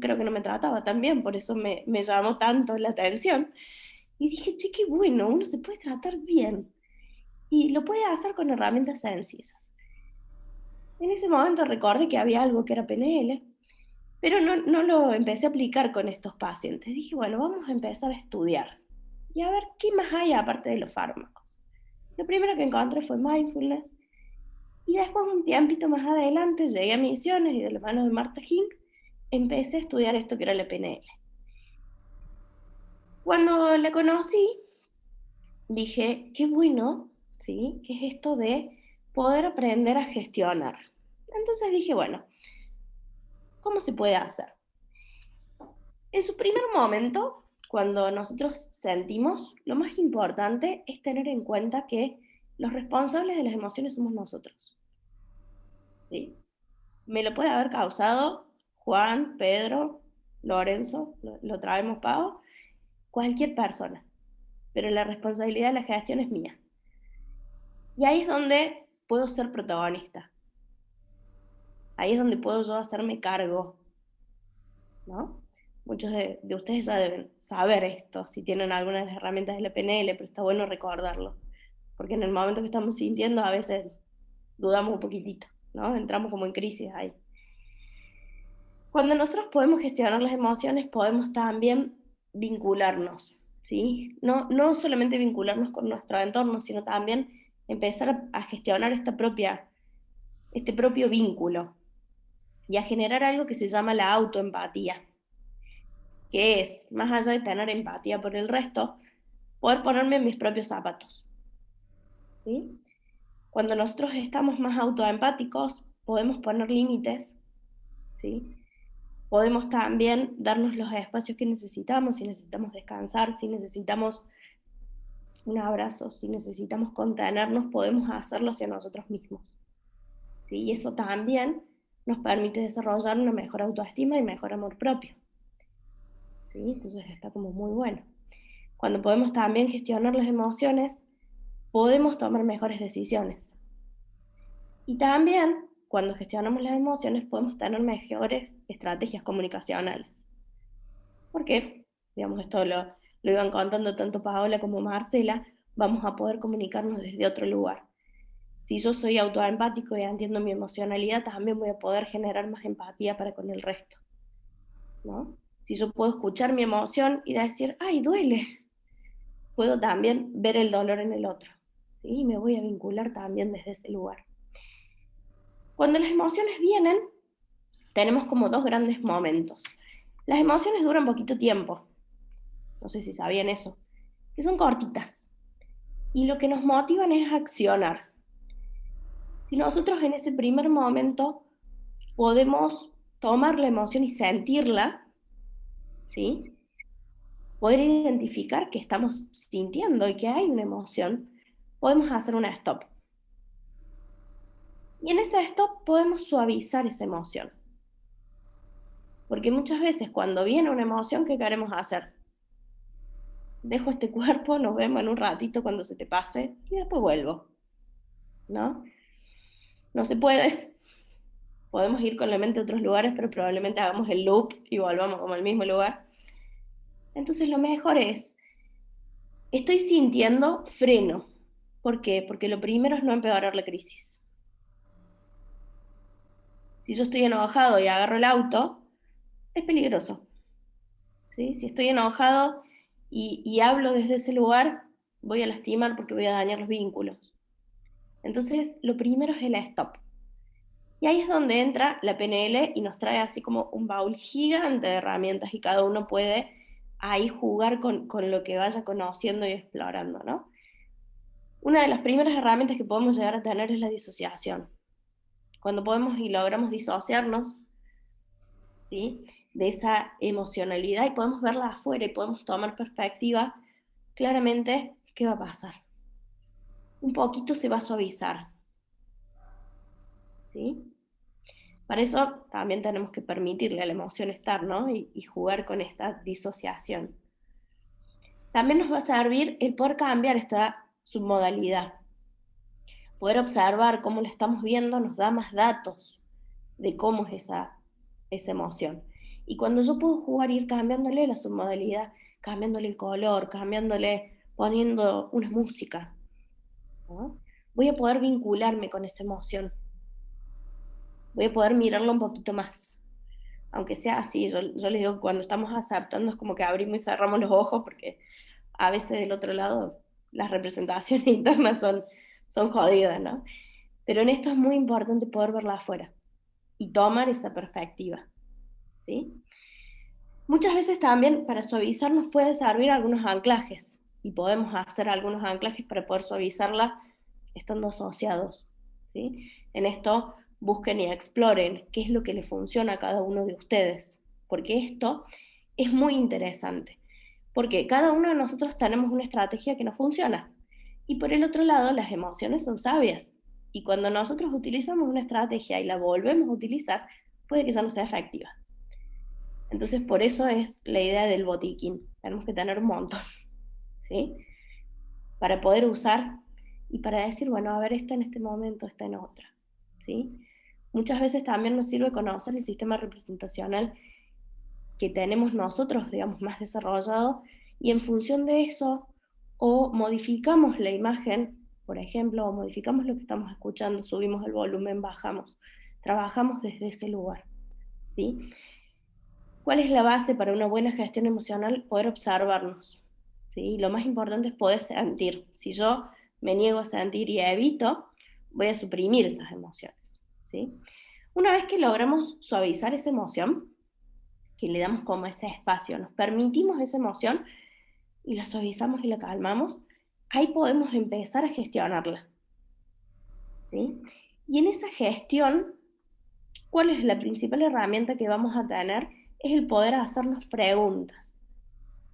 creo que no me trataba tan bien, por eso me llamó tanto la atención. Y dije, che, qué bueno, uno se puede tratar bien. Y lo puede hacer con herramientas sencillas. En ese momento recordé que había algo que era PNL, pero no lo empecé a aplicar con estos pacientes. Dije, bueno, vamos a empezar a estudiar y a ver qué más hay aparte de los fármacos. Lo primero que encontré fue mindfulness, y después, un tiempito más adelante, llegué a Misiones y de la mano de Marta Hink, empecé a estudiar esto que era la PNL. Cuando la conocí, dije, qué bueno, ¿sí? ¿Qué es esto de poder aprender a gestionar? Entonces dije, bueno, ¿cómo se puede hacer? En su primer momento, cuando nosotros sentimos, lo más importante es tener en cuenta que los responsables de las emociones somos nosotros, ¿sí? Me lo puede haber causado Juan, Pedro, Lorenzo, lo traemos Pau, cualquier persona, pero la responsabilidad de la gestión es mía. Y ahí es donde puedo ser protagonista. Ahí es donde puedo yo hacerme cargo, ¿no? Muchos de ustedes ya deben saber esto, si tienen algunas de las herramientas de la PNL, pero está bueno recordarlo, porque en el momento que estamos sintiendo a veces dudamos un poquitito, ¿no? Entramos como en crisis ahí. Cuando nosotros podemos gestionar las emociones, podemos también vincularnos, ¿sí? No solamente vincularnos con nuestro entorno, sino también empezar a gestionar este propio vínculo y a generar algo que se llama la autoempatía, que es, más allá de tener empatía por el resto, poder ponerme en mis propios zapatos, ¿sí? Cuando nosotros estamos más autoempáticos, podemos poner límites, ¿sí? Podemos también darnos los espacios que necesitamos, si necesitamos descansar, si necesitamos un abrazo, si necesitamos contenernos, podemos hacerlo hacia nosotros mismos, ¿sí? Y eso también nos permite desarrollar una mejor autoestima y mejor amor propio, ¿sí? Entonces está como muy bueno. Cuando podemos también gestionar las emociones, podemos tomar mejores decisiones. Y también, cuando gestionamos las emociones, podemos tener mejores estrategias comunicacionales. ¿Por qué? Digamos, esto lo iban contando tanto Paola como Marcela, vamos a poder comunicarnos desde otro lugar. Si yo soy autoempático y entiendo mi emocionalidad, también voy a poder generar más empatía para con el resto, ¿no? Si yo puedo escuchar mi emoción y decir, ¡ay, duele! Puedo también ver el dolor en el otro, ¿sí? Y me voy a vincular también desde ese lugar. Cuando las emociones vienen, tenemos como dos grandes momentos. Las emociones duran poquito tiempo, no sé si sabían eso, que son cortitas. Y lo que nos motivan es accionar. Si nosotros en ese primer momento podemos tomar la emoción y sentirla, ¿sí? Poder identificar que estamos sintiendo y que hay una emoción, podemos hacer una stop. Y en ese stop podemos suavizar esa emoción. Porque muchas veces cuando viene una emoción, ¿qué queremos hacer? Dejo este cuerpo, nos vemos en un ratito cuando se te pase y después vuelvo, ¿no? No se puede. Podemos ir con la mente a otros lugares, pero probablemente hagamos el loop y volvamos como al mismo lugar. Entonces lo mejor es, estoy sintiendo freno. ¿Por qué? Porque lo primero es no empeorar la crisis. Si yo estoy enojado y agarro el auto, es peligroso, ¿sí? Si estoy enojado y hablo desde ese lugar, voy a lastimar porque voy a dañar los vínculos. Entonces, lo primero es el stop. Y ahí es donde entra la PNL y nos trae así como un baúl gigante de herramientas y cada uno puede ahí jugar con lo que vaya conociendo y explorando, ¿no? Una de las primeras herramientas que podemos llegar a tener es la disociación. Cuando podemos y logramos disociarnos, ¿sí?, de esa emocionalidad y podemos verla afuera y podemos tomar perspectiva, claramente, ¿qué va a pasar? Un poquito se va a suavizar, ¿sí? Para eso también tenemos que permitirle a la emoción estar, ¿no? Y jugar con esta disociación. También nos va a servir el poder cambiar esta submodalidad. Poder observar cómo la estamos viendo nos da más datos de cómo es esa emoción. Y cuando yo puedo jugar, ir cambiándole la submodalidad, cambiándole el color, cambiándole, poniendo una música, ¿no?, voy a poder vincularme con esa emoción. Voy a poder mirarlo un poquito más. Aunque sea así, yo les digo que cuando estamos aceptando es como que abrimos y cerramos los ojos, porque a veces del otro lado las representaciones internas son jodidas, ¿no? Pero en esto es muy importante poder verla afuera y tomar esa perspectiva, ¿sí? Muchas veces también para suavizar nos pueden servir algunos anclajes y podemos hacer algunos anclajes para poder suavizarla estando asociados, ¿sí? En esto busquen y exploren qué es lo que le funciona a cada uno de ustedes, porque esto es muy interesante, porque cada uno de nosotros tenemos una estrategia que nos funciona y por el otro lado las emociones son sabias y cuando nosotros utilizamos una estrategia y la volvemos a utilizar, puede que ya no sea efectiva. Entonces, por eso es la idea del botiquín. Tenemos que tener un montón, ¿sí? Para poder usar y para decir, bueno, a ver, esta en este momento, esta en otra, ¿sí? Muchas veces también nos sirve conocer el sistema representacional que tenemos nosotros, digamos, más desarrollado, y en función de eso, o modificamos la imagen, por ejemplo, o modificamos lo que estamos escuchando, subimos el volumen, bajamos, trabajamos desde ese lugar, ¿sí? ¿Cuál es la base para una buena gestión emocional? Poder observarnos, ¿sí? Lo más importante es poder sentir. Si yo me niego a sentir y evito, voy a suprimir esas emociones, ¿sí? Una vez que logramos suavizar esa emoción, que le damos como ese espacio, nos permitimos esa emoción y la suavizamos y la calmamos, ahí podemos empezar a gestionarla, ¿sí? Y en esa gestión ¿cuál es la principal herramienta que vamos a tener? Es el poder hacernos preguntas,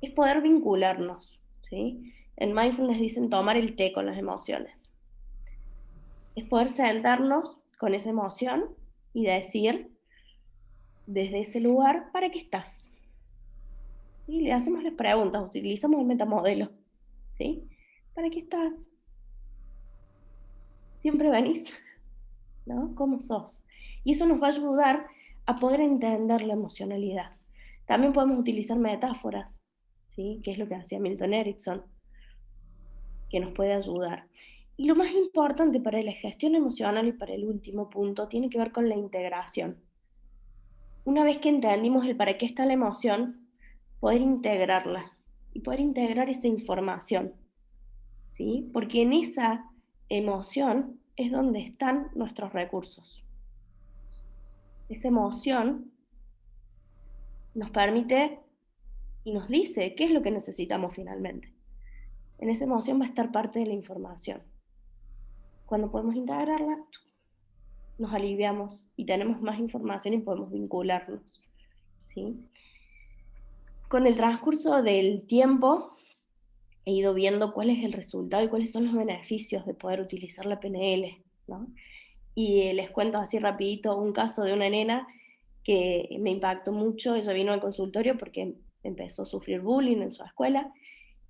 es poder vincularnos, ¿sí? En mindfulness dicen tomar el té con las emociones. Es poder sentarnos con esa emoción y decir desde ese lugar, ¿para qué estás? Y le hacemos las preguntas, utilizamos el metamodelo, ¿sí? ¿Para qué estás? Siempre venís, ¿no? ¿Cómo sos? Y eso nos va a ayudar a poder entender la emocionalidad. También podemos utilizar metáforas, ¿sí? Que es lo que hacía Milton Erickson, que nos puede ayudar. Y lo más importante para la gestión emocional y para el último punto tiene que ver con la integración. Una vez que entendimos el para qué está la emoción, poder integrarla y poder integrar esa información, ¿sí? Porque en esa emoción es donde están nuestros recursos. Esa emoción nos permite y nos dice qué es lo que necesitamos finalmente. En esa emoción va a estar parte de la información. Cuando podemos integrarla, nos aliviamos y tenemos más información y podemos vincularnos, ¿sí? Con el transcurso del tiempo he ido viendo cuál es el resultado y cuáles son los beneficios de poder utilizar la PNL, ¿no? Y les cuento así rapidito un caso de una nena que me impactó mucho. Ella vino al consultorio porque empezó a sufrir bullying en su escuela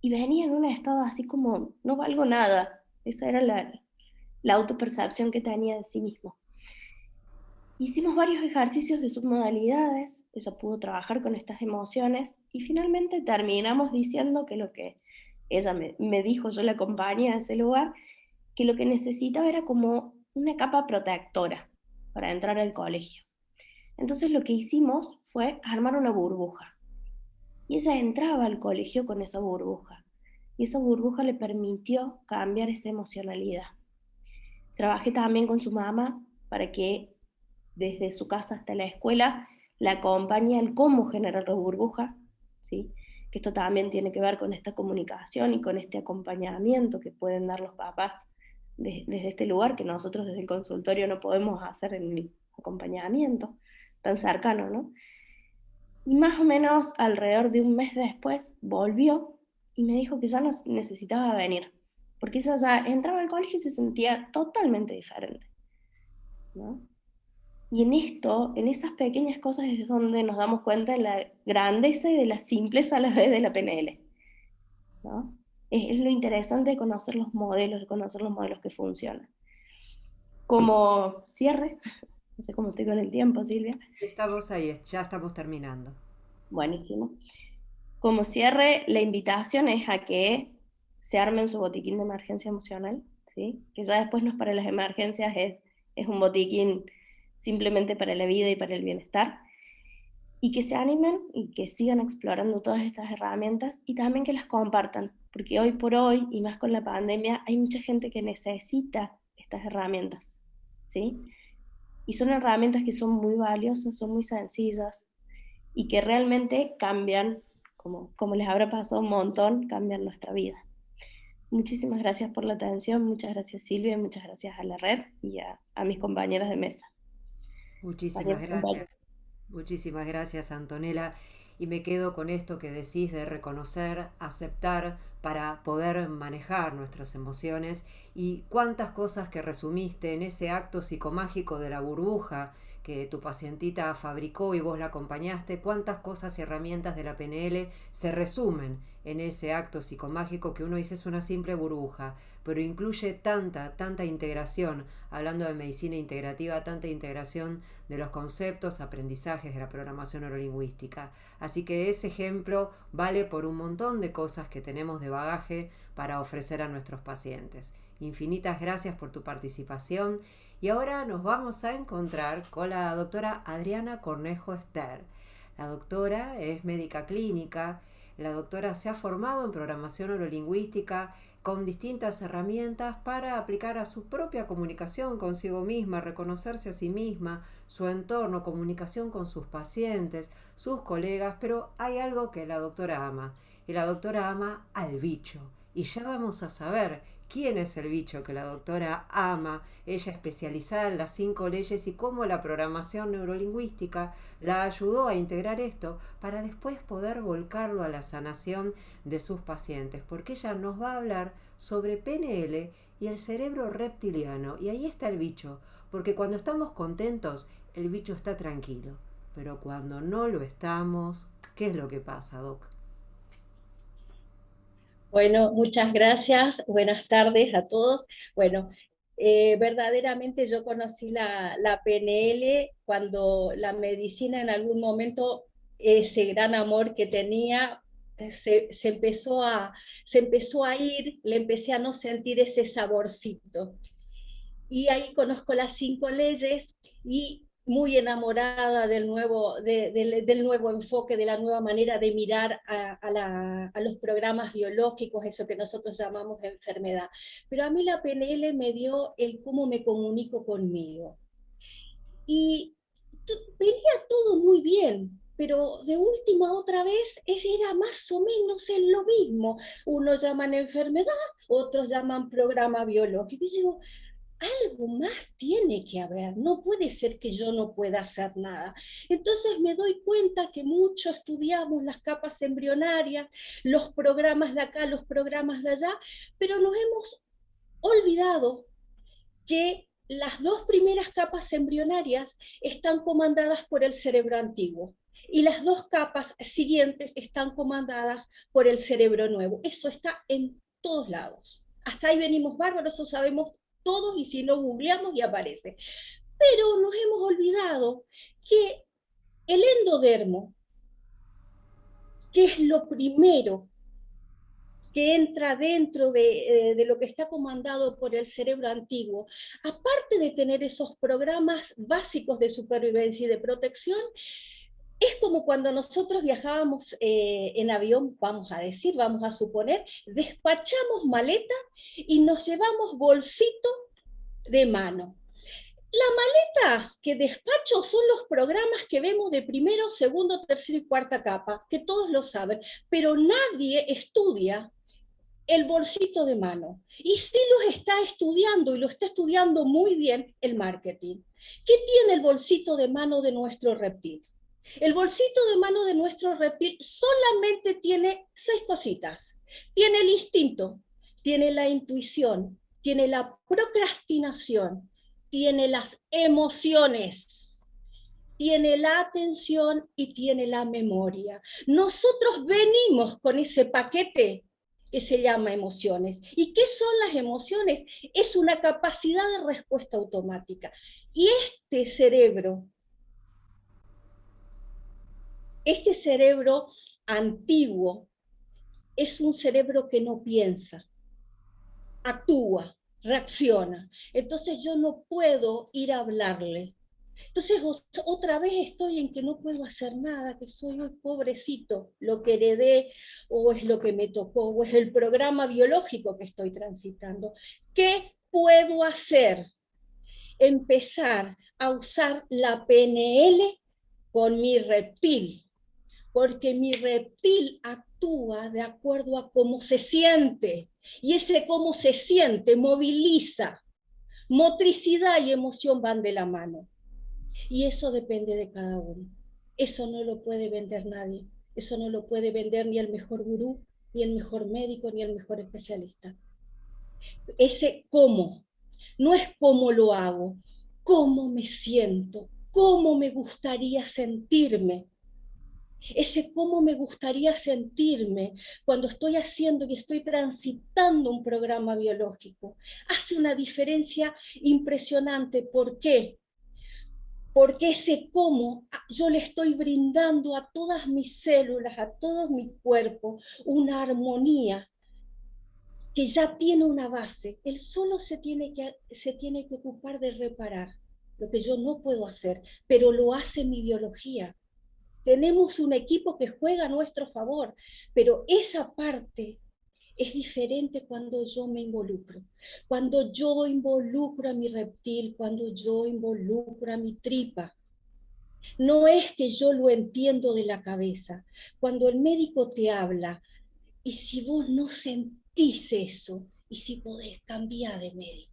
y venía en un estado así como, no valgo nada. Esa era la autopercepción que tenía de sí mismo. Hicimos varios ejercicios de submodalidades, ella pudo trabajar con estas emociones y finalmente terminamos diciendo que lo que ella me dijo, yo la acompañé a ese lugar, que lo que necesitaba era como una capa protectora para entrar al colegio. Entonces lo que hicimos fue armar una burbuja. Y ella entraba al colegio con esa burbuja. Y esa burbuja le permitió cambiar esa emocionalidad. Trabajé también con su mamá para que desde su casa hasta la escuela la acompañe al cómo generar la burbuja, ¿sí? Que esto también tiene que ver con esta comunicación y con este acompañamiento que pueden dar los papás desde este lugar que nosotros desde el consultorio no podemos hacer en el acompañamiento tan cercano, ¿no? Y más o menos alrededor de un mes después volvió y me dijo que ya no necesitaba venir, porque ella ya entraba al colegio y se sentía totalmente diferente, ¿no? Y en esto, en esas pequeñas cosas es donde nos damos cuenta de la grandeza y de la simpleza a la vez de la PNL, ¿no? Es lo interesante de conocer los modelos que funcionan. Como cierre, no sé cómo estoy con el tiempo, Silvia. Estamos ahí, ya estamos terminando. Buenísimo. Como cierre, la invitación es a que se armen su botiquín de emergencia emocional, ¿sí? Que ya después no es para las emergencias, es un botiquín simplemente para la vida y para el bienestar, y que se animen y que sigan explorando todas estas herramientas y también que las compartan, porque hoy por hoy, y más con la pandemia, hay mucha gente que necesita estas herramientas, ¿sí? Y son herramientas que son muy valiosas, son muy sencillas y que realmente cambian, como les habrá pasado un montón, cambian nuestra vida. Muchísimas gracias por la atención, muchas gracias Silvia, muchas gracias a la red y a mis compañeras de mesa. Muchísimas Compañeros, gracias. compañeras. Muchísimas gracias, Antonella. Y me quedo con esto que decís de reconocer, aceptar para poder manejar nuestras emociones y cuántas cosas que resumiste en ese acto psicomágico de la burbuja que tu pacientita fabricó y vos la acompañaste, cuántas cosas y herramientas de la PNL se resumen en ese acto psicomágico que uno dice es una simple burbuja, pero incluye tanta integración, hablando de medicina integrativa, tanta integración de los conceptos, aprendizajes de la programación neurolingüística. Así que ese ejemplo vale por un montón de cosas que tenemos de bagaje para ofrecer a nuestros pacientes. Infinitas gracias por tu participación y ahora nos vamos a encontrar con la doctora Adriana Cornejo Ester. La doctora es médica clínica, la doctora se ha formado en programación neurolingüística con distintas herramientas para aplicar a su propia comunicación consigo misma, reconocerse a sí misma, su entorno, comunicación con sus pacientes, sus colegas, pero hay algo que la doctora ama, y la doctora ama al bicho, y ya vamos a saber quién es el bicho que la doctora ama, ella especializada en las 5 leyes y cómo la programación neurolingüística la ayudó a integrar esto para después poder volcarlo a la sanación de sus pacientes, porque ella nos va a hablar sobre PNL y el cerebro reptiliano, y ahí está el bicho, porque cuando estamos contentos, el bicho está tranquilo, pero cuando no lo estamos, ¿qué es lo que pasa, Doc? Bueno, muchas gracias. Buenas tardes a todos. Bueno, verdaderamente yo conocí la PNL cuando la medicina en algún momento, ese gran amor que tenía, se empezó a ir, le empecé a no sentir ese saborcito. Y ahí conozco las 5 leyes y muy enamorada del nuevo enfoque, de la nueva manera de mirar a los programas biológicos, eso que nosotros llamamos enfermedad. Pero a mí la PNL me dio el cómo me comunico conmigo. Y venía todo muy bien, pero de última otra vez era más o menos lo mismo. Unos llaman enfermedad, otros llaman programa biológico. Y digo, algo más tiene que haber, no puede ser que yo no pueda hacer nada. Entonces me doy cuenta que mucho estudiamos las capas embrionarias, los programas de acá, los programas de allá, pero nos hemos olvidado que las 2 primeras capas embrionarias están comandadas por el cerebro antiguo y las 2 capas siguientes están comandadas por el cerebro nuevo. Eso está en todos lados. Hasta ahí venimos bárbaros, eso sabemos todos, y si no googleamos y aparece. Pero nos hemos olvidado que el endodermo, que es lo primero que entra dentro de lo que está comandado por el cerebro antiguo, aparte de tener esos programas básicos de supervivencia y de protección, es como cuando nosotros viajábamos en avión, vamos a suponer, despachamos maleta y nos llevamos bolsito de mano. La maleta que despacho son los programas que vemos de primero, segundo, tercero y cuarta capa, que todos lo saben, pero nadie estudia el bolsito de mano. Y sí los está estudiando, y lo está estudiando muy bien, el marketing. ¿Qué tiene el bolsito de mano de nuestro reptil? El bolsito de mano de nuestro reptil solamente tiene 6 cositas. Tiene el instinto, tiene la intuición, tiene la procrastinación, tiene las emociones, tiene la atención y tiene la memoria. Nosotros venimos con ese paquete que se llama emociones. ¿Y qué son las emociones? Es una capacidad de respuesta automática. Y este cerebro antiguo es un cerebro que no piensa, actúa, reacciona. Entonces yo no puedo ir a hablarle. Entonces otra vez estoy en que no puedo hacer nada, que soy hoy pobrecito, lo que heredé, o es lo que me tocó, o es el programa biológico que estoy transitando. ¿Qué puedo hacer? Empezar a usar la PNL con mi reptil, porque mi reptil actúa de acuerdo a cómo se siente, y ese cómo se siente moviliza. Motricidad y emoción van de la mano. Y eso depende de cada uno. Eso no lo puede vender nadie. Eso no lo puede vender ni el mejor gurú, ni el mejor médico, ni el mejor especialista. Ese cómo, no es cómo lo hago, cómo me siento, cómo me gustaría sentirme. Ese cómo me gustaría sentirme cuando estoy haciendo y estoy transitando un programa biológico hace una diferencia impresionante. ¿Por qué? Porque ese cómo yo le estoy brindando a todas mis células, a todo mi cuerpo, una armonía que ya tiene una base. Él solo se tiene que ocupar de reparar lo que yo no puedo hacer, pero lo hace mi biología. Tenemos un equipo que juega a nuestro favor, pero esa parte es diferente cuando yo me involucro. Cuando yo involucro a mi reptil, cuando yo involucro a mi tripa. No es que yo lo entiendo de la cabeza. Cuando el médico te habla, y si vos no sentís eso, Y si podés, cambiar de médico.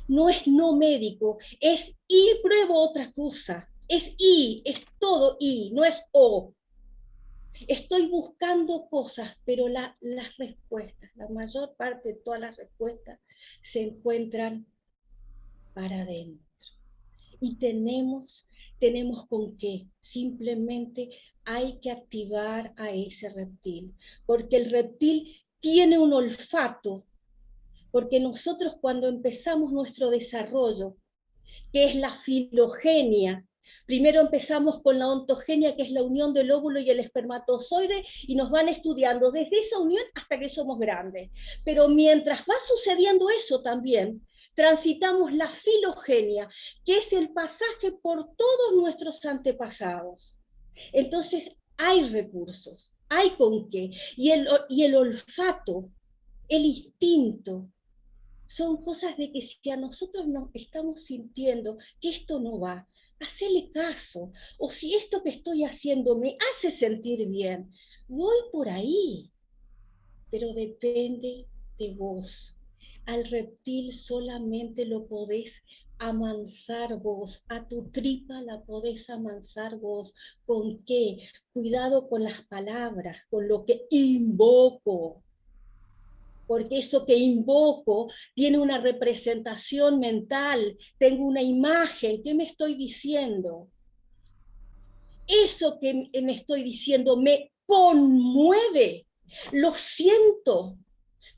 No es no médico, es y pruebo otra cosa. Es y, es todo y, no es o. Estoy buscando cosas, pero las respuestas, la mayor parte de todas las respuestas se encuentran para adentro. Y tenemos con qué. Simplemente hay que activar a ese reptil, porque el reptil tiene un olfato, porque nosotros cuando empezamos nuestro desarrollo, que es la filogenia, primero empezamos con la ontogenia, que es la unión del óvulo y el espermatozoide, y nos van estudiando desde esa unión hasta que somos grandes. Pero mientras va sucediendo eso también, transitamos la filogenia, que es el pasaje por todos nuestros antepasados. Entonces hay recursos, hay con qué. Y el olfato, el instinto, son cosas de que si a nosotros nos estamos sintiendo que esto no va, hacele caso. O si esto que estoy haciendo me hace sentir bien, voy por ahí. Pero depende de vos. Al reptil solamente lo podés amansar vos, a tu tripa la podés amansar vos. ¿Con qué? Cuidado con las palabras, con lo que invoco, porque eso que invoco tiene una representación mental, tengo una imagen. ¿Qué me estoy diciendo? Eso que me estoy diciendo me conmueve, lo siento,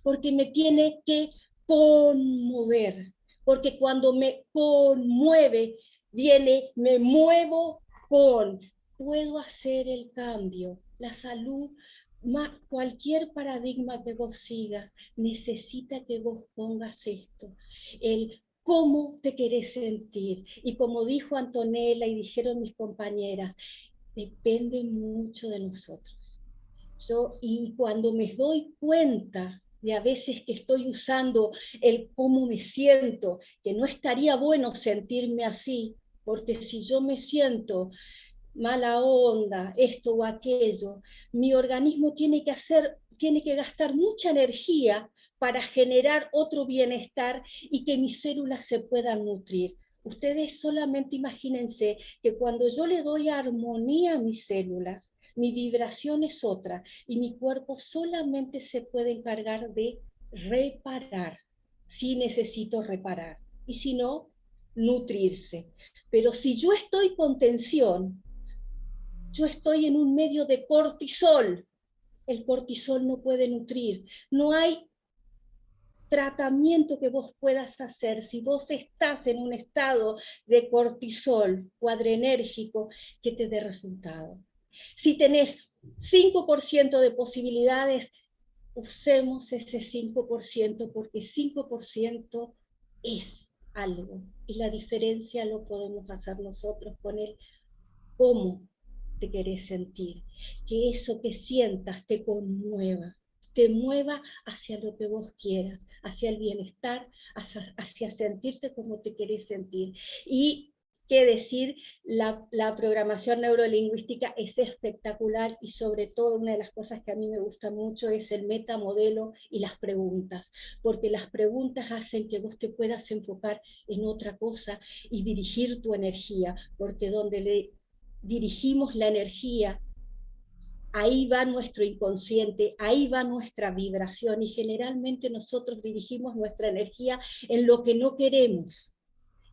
porque me tiene que conmover, porque cuando me conmueve, viene, me muevo con, puedo hacer el cambio. La salud, cualquier paradigma que vos sigas, necesita que vos pongas esto, el cómo te querés sentir. Y como dijo Antonella y dijeron mis compañeras, depende mucho de nosotros. Y cuando me doy cuenta de a veces que estoy usando el cómo me siento, que no estaría bueno sentirme así, porque si yo me siento mala onda, esto o aquello, mi organismo tiene que gastar mucha energía para generar otro bienestar y que mis células se puedan nutrir. Ustedes solamente imagínense que cuando yo le doy armonía a mis células, mi vibración es otra y mi cuerpo solamente se puede encargar de reparar, si necesito reparar, y si no, nutrirse. Pero si yo estoy con tensión, yo estoy en un medio de cortisol, el cortisol no puede nutrir, no hay tratamiento que vos puedas hacer si vos estás en un estado de cortisol cuadrenérgico que te dé resultado. Si tenés 5% de posibilidades, usemos ese 5%, porque 5% es algo, y la diferencia lo podemos hacer nosotros con el cómo te querés sentir, que eso que sientas te conmueva, te mueva hacia lo que vos quieras, hacia el bienestar, hacia sentirte como te querés sentir. Y qué decir, la programación neurolingüística es espectacular, y sobre todo una de las cosas que a mí me gusta mucho es el metamodelo y las preguntas, porque las preguntas hacen que vos te puedas enfocar en otra cosa y dirigir tu energía, porque donde le dirigimos la energía, ahí va nuestro inconsciente, ahí va nuestra vibración, y generalmente nosotros dirigimos nuestra energía en lo que no queremos.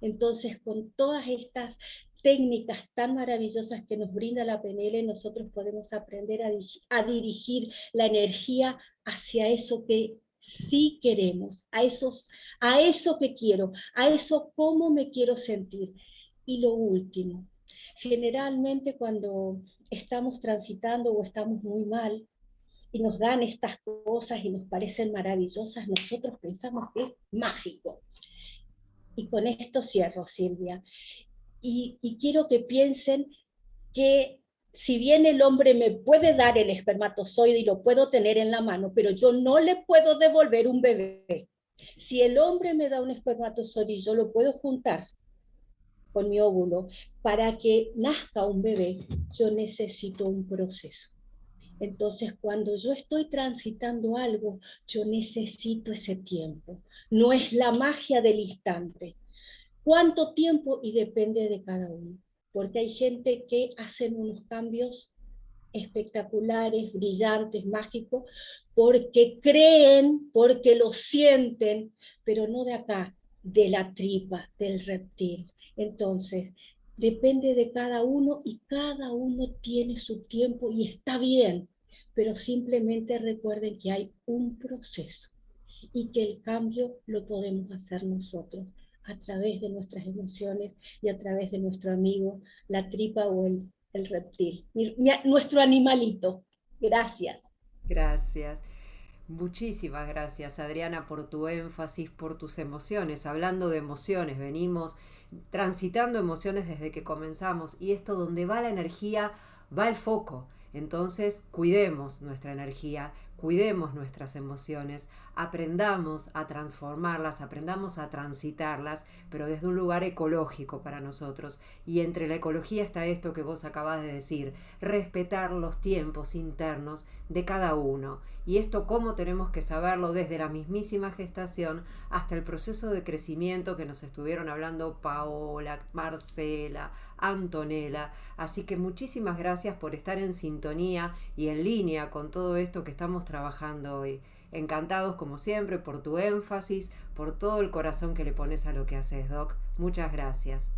Entonces, con todas estas técnicas tan maravillosas que nos brinda la PNL, nosotros podemos aprender a dirigir la energía hacia eso que sí queremos, a eso que quiero, a eso cómo me quiero sentir. Y lo último, generalmente cuando estamos transitando o estamos muy mal y nos dan estas cosas y nos parecen maravillosas, nosotros pensamos que es mágico. Y con esto cierro, Silvia. Y quiero que piensen que si bien el hombre me puede dar el espermatozoide y lo puedo tener en la mano, pero yo no le puedo devolver un bebé. Si el hombre me da un espermatozoide y yo lo puedo juntar con mi óvulo para que nazca un bebé, yo necesito un proceso. Entonces, cuando yo estoy transitando algo, yo necesito ese tiempo. No es la magia del instante. ¿Cuánto tiempo? Y depende de cada uno. Porque hay gente que hacen unos cambios espectaculares, brillantes, mágicos, porque creen, porque lo sienten, pero no de acá, de la tripa, del reptil. Entonces, depende de cada uno y cada uno tiene su tiempo y está bien, pero simplemente recuerden que hay un proceso y que el cambio lo podemos hacer nosotros a través de nuestras emociones y a través de nuestro amigo, la tripa o el reptil, nuestro animalito. Gracias. Gracias. Muchísimas gracias, Adriana, por tu énfasis, por tus emociones. Hablando de emociones, venimos transitando emociones desde que comenzamos y esto donde va la energía, va el foco. Entonces, cuidemos nuestra energía, cuidemos nuestras emociones, aprendamos a transformarlas, aprendamos a transitarlas, pero desde un lugar ecológico para nosotros. Y entre la ecología está esto que vos acabás de decir, respetar los tiempos internos de cada uno. Y esto cómo tenemos que saberlo desde la mismísima gestación hasta el proceso de crecimiento que nos estuvieron hablando Paola, Marcela, Antonella. Así que muchísimas gracias por estar en sintonía y en línea con todo esto que estamos trabajando hoy. Encantados como siempre por tu énfasis, por todo el corazón que le pones a lo que haces, Doc. Muchas gracias.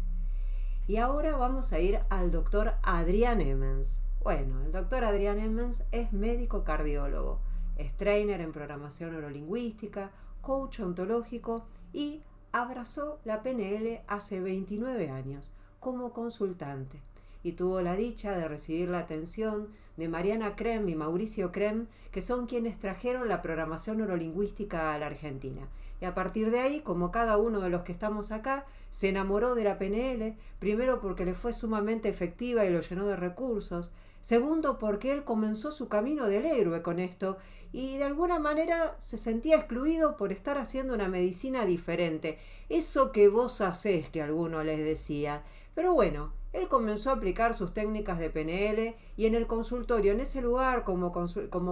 Y ahora vamos a ir al doctor Adrián Emmens. Bueno, el doctor Adrián Emmens es médico cardiólogo, es trainer en programación neurolingüística, coach ontológico y abrazó la PNL hace 29 años como consultante y tuvo la dicha de recibir la atención de Mariana Krem y Mauricio Krem, que son quienes trajeron la programación neurolingüística a la Argentina. Y a partir de ahí, como cada uno de los que estamos acá, se enamoró de la PNL, primero porque le fue sumamente efectiva y lo llenó de recursos, segundo porque él comenzó su camino del héroe con esto y de alguna manera se sentía excluido por estar haciendo una medicina diferente, eso que vos hacés, que alguno les decía. Pero bueno, él comenzó a aplicar sus técnicas de PNL y en el consultorio, en ese lugar, como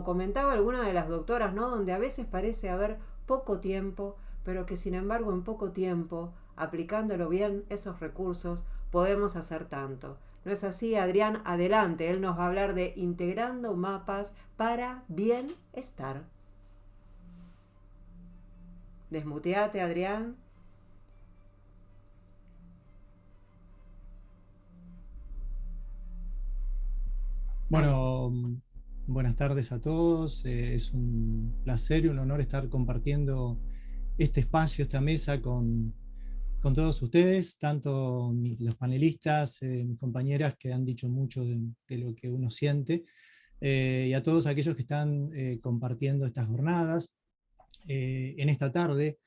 comentaba alguna de las doctoras, ¿no? Donde a veces parece haber poco tiempo, pero que sin embargo en poco tiempo, aplicándolo bien esos recursos, podemos hacer tanto. ¿No es así, Adrián? Adelante, él nos va a hablar de integrando mapas para bienestar. Desmuteate, Adrián. Bueno, buenas tardes a todos. Es un placer y un honor estar compartiendo este espacio, esta mesa con todos ustedes, tanto los panelistas, mis compañeras que han dicho mucho de lo que uno siente, y a todos aquellos que están compartiendo estas jornadas en esta tarde,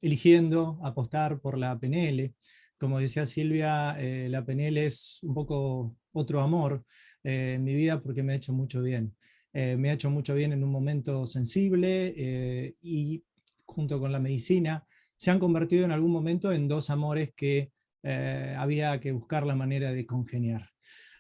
eligiendo apostar por la PNL. Como decía Silvia, la PNL es un poco otro amor en mi vida porque me ha hecho mucho bien. Me ha hecho mucho bien en un momento sensible y junto con la medicina se han convertido en algún momento en dos amores que había que buscar la manera de congeniar.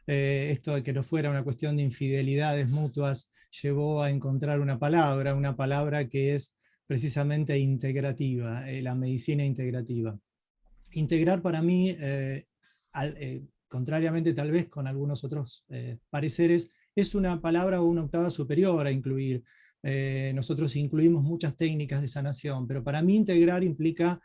Esto de que no fuera una cuestión de infidelidades mutuas llevó a encontrar una palabra que es precisamente integrativa, la medicina integrativa. Integrar para mí, contrariamente tal vez con algunos otros pareceres, es una palabra o una octava superior a incluir. Nosotros incluimos muchas técnicas de sanación, pero para mí integrar implica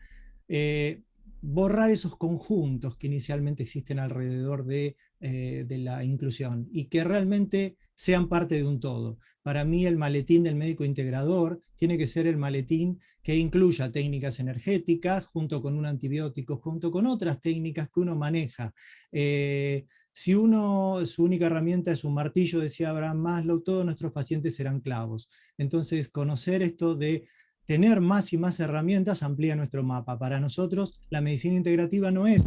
borrar esos conjuntos que inicialmente existen alrededor de la inclusión y que realmente sean parte de un todo. Para mí el maletín del médico integrador tiene que ser el maletín que incluya técnicas energéticas junto con un antibiótico, junto con otras técnicas que uno maneja. Si su única herramienta es un martillo, decía Abraham Maslow, todos nuestros pacientes serán clavos. Entonces, conocer esto de tener más y más herramientas amplía nuestro mapa. Para nosotros, la medicina integrativa no es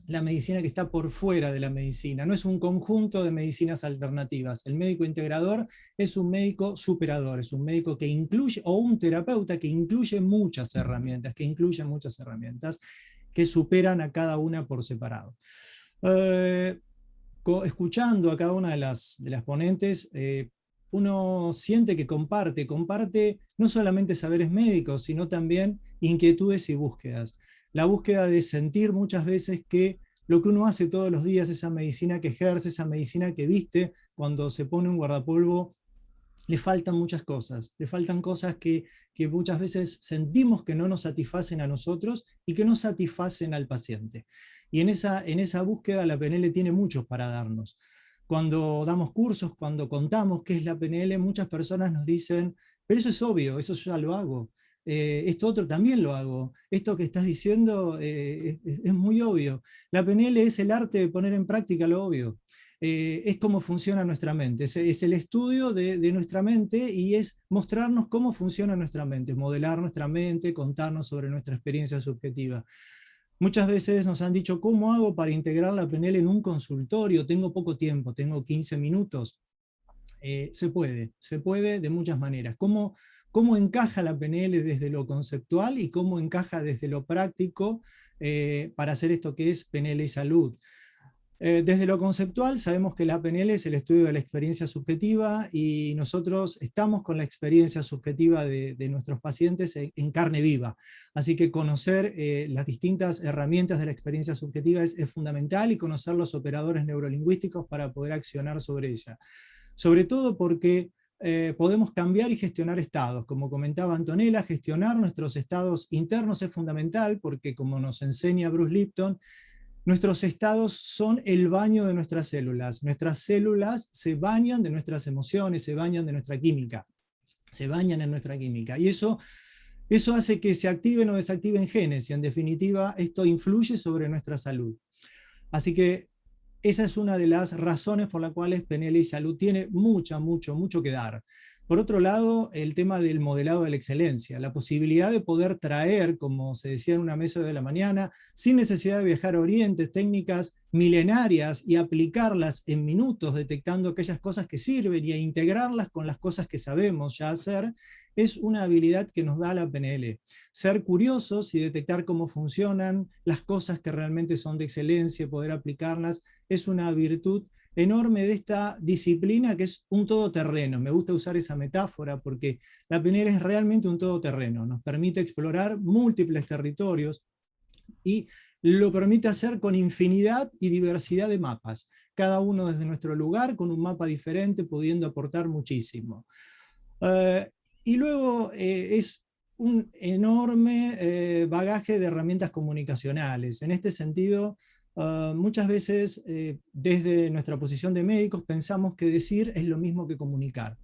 la medicina que está por fuera de la medicina, no es un conjunto de medicinas alternativas. El médico integrador es un médico superador, es un médico que incluye, o un terapeuta que incluye muchas herramientas, que superan a cada una por separado. escuchando a cada una de las ponentes, uno siente que comparte no solamente saberes médicos, sino también inquietudes y búsquedas. La búsqueda de sentir muchas veces que lo que uno hace todos los días, esa medicina que ejerce, esa medicina que viste cuando se pone un guardapolvo, le faltan muchas cosas, le faltan cosas que muchas veces sentimos que no nos satisfacen a nosotros y que no satisfacen al paciente. Y en esa búsqueda la PNL tiene mucho para darnos. Cuando damos cursos, cuando contamos qué es la PNL, muchas personas nos dicen, pero eso es obvio, eso yo ya lo hago. Esto otro también lo hago. Esto que estás diciendo es muy obvio. La PNL es el arte de poner en práctica lo obvio. Es cómo funciona nuestra mente, es el estudio de nuestra mente y es mostrarnos cómo funciona nuestra mente, modelar nuestra mente, contarnos sobre nuestra experiencia subjetiva. Muchas veces nos han dicho, ¿cómo hago para integrar la PNL en un consultorio? Tengo poco tiempo, tengo 15 minutos. Se puede de muchas maneras. ¿Cómo encaja la PNL desde lo conceptual y cómo encaja desde lo práctico para hacer esto que es PNL y salud? Desde lo conceptual sabemos que la PNL es el estudio de la experiencia subjetiva y nosotros estamos con la experiencia subjetiva de nuestros pacientes en carne viva. Así que conocer las distintas herramientas de la experiencia subjetiva es fundamental, y conocer los operadores neurolingüísticos para poder accionar sobre ella. Sobre todo porque podemos cambiar y gestionar estados. Como comentaba Antonella, gestionar nuestros estados internos es fundamental porque, como nos enseña Bruce Lipton, nuestros estados son el baño de nuestras células. Nuestras células se bañan de nuestras emociones, se bañan de nuestra química, se bañan en nuestra química. Y eso hace que se activen o desactiven genes, y en definitiva esto influye sobre nuestra salud. Así que esa es una de las razones por las cuales PNL y salud tiene mucho que dar. Por otro lado, el tema del modelado de la excelencia, la posibilidad de poder traer, como se decía en una mesa de la mañana, sin necesidad de viajar a Oriente, técnicas milenarias y aplicarlas en minutos, detectando aquellas cosas que sirven y integrarlas con las cosas que sabemos ya hacer, es una habilidad que nos da la PNL. Ser curiosos y detectar cómo funcionan las cosas que realmente son de excelencia y poder aplicarlas es una virtud enorme de esta disciplina, que es un todoterreno. Me gusta usar esa metáfora porque la PNL es realmente un todoterreno. Nos permite explorar múltiples territorios y lo permite hacer con infinidad y diversidad de mapas, cada uno desde nuestro lugar, con un mapa diferente, pudiendo aportar muchísimo. Y luego es un enorme bagaje de herramientas comunicacionales. En este sentido, muchas veces desde nuestra posición de médicos pensamos que decir es lo mismo que comunicar.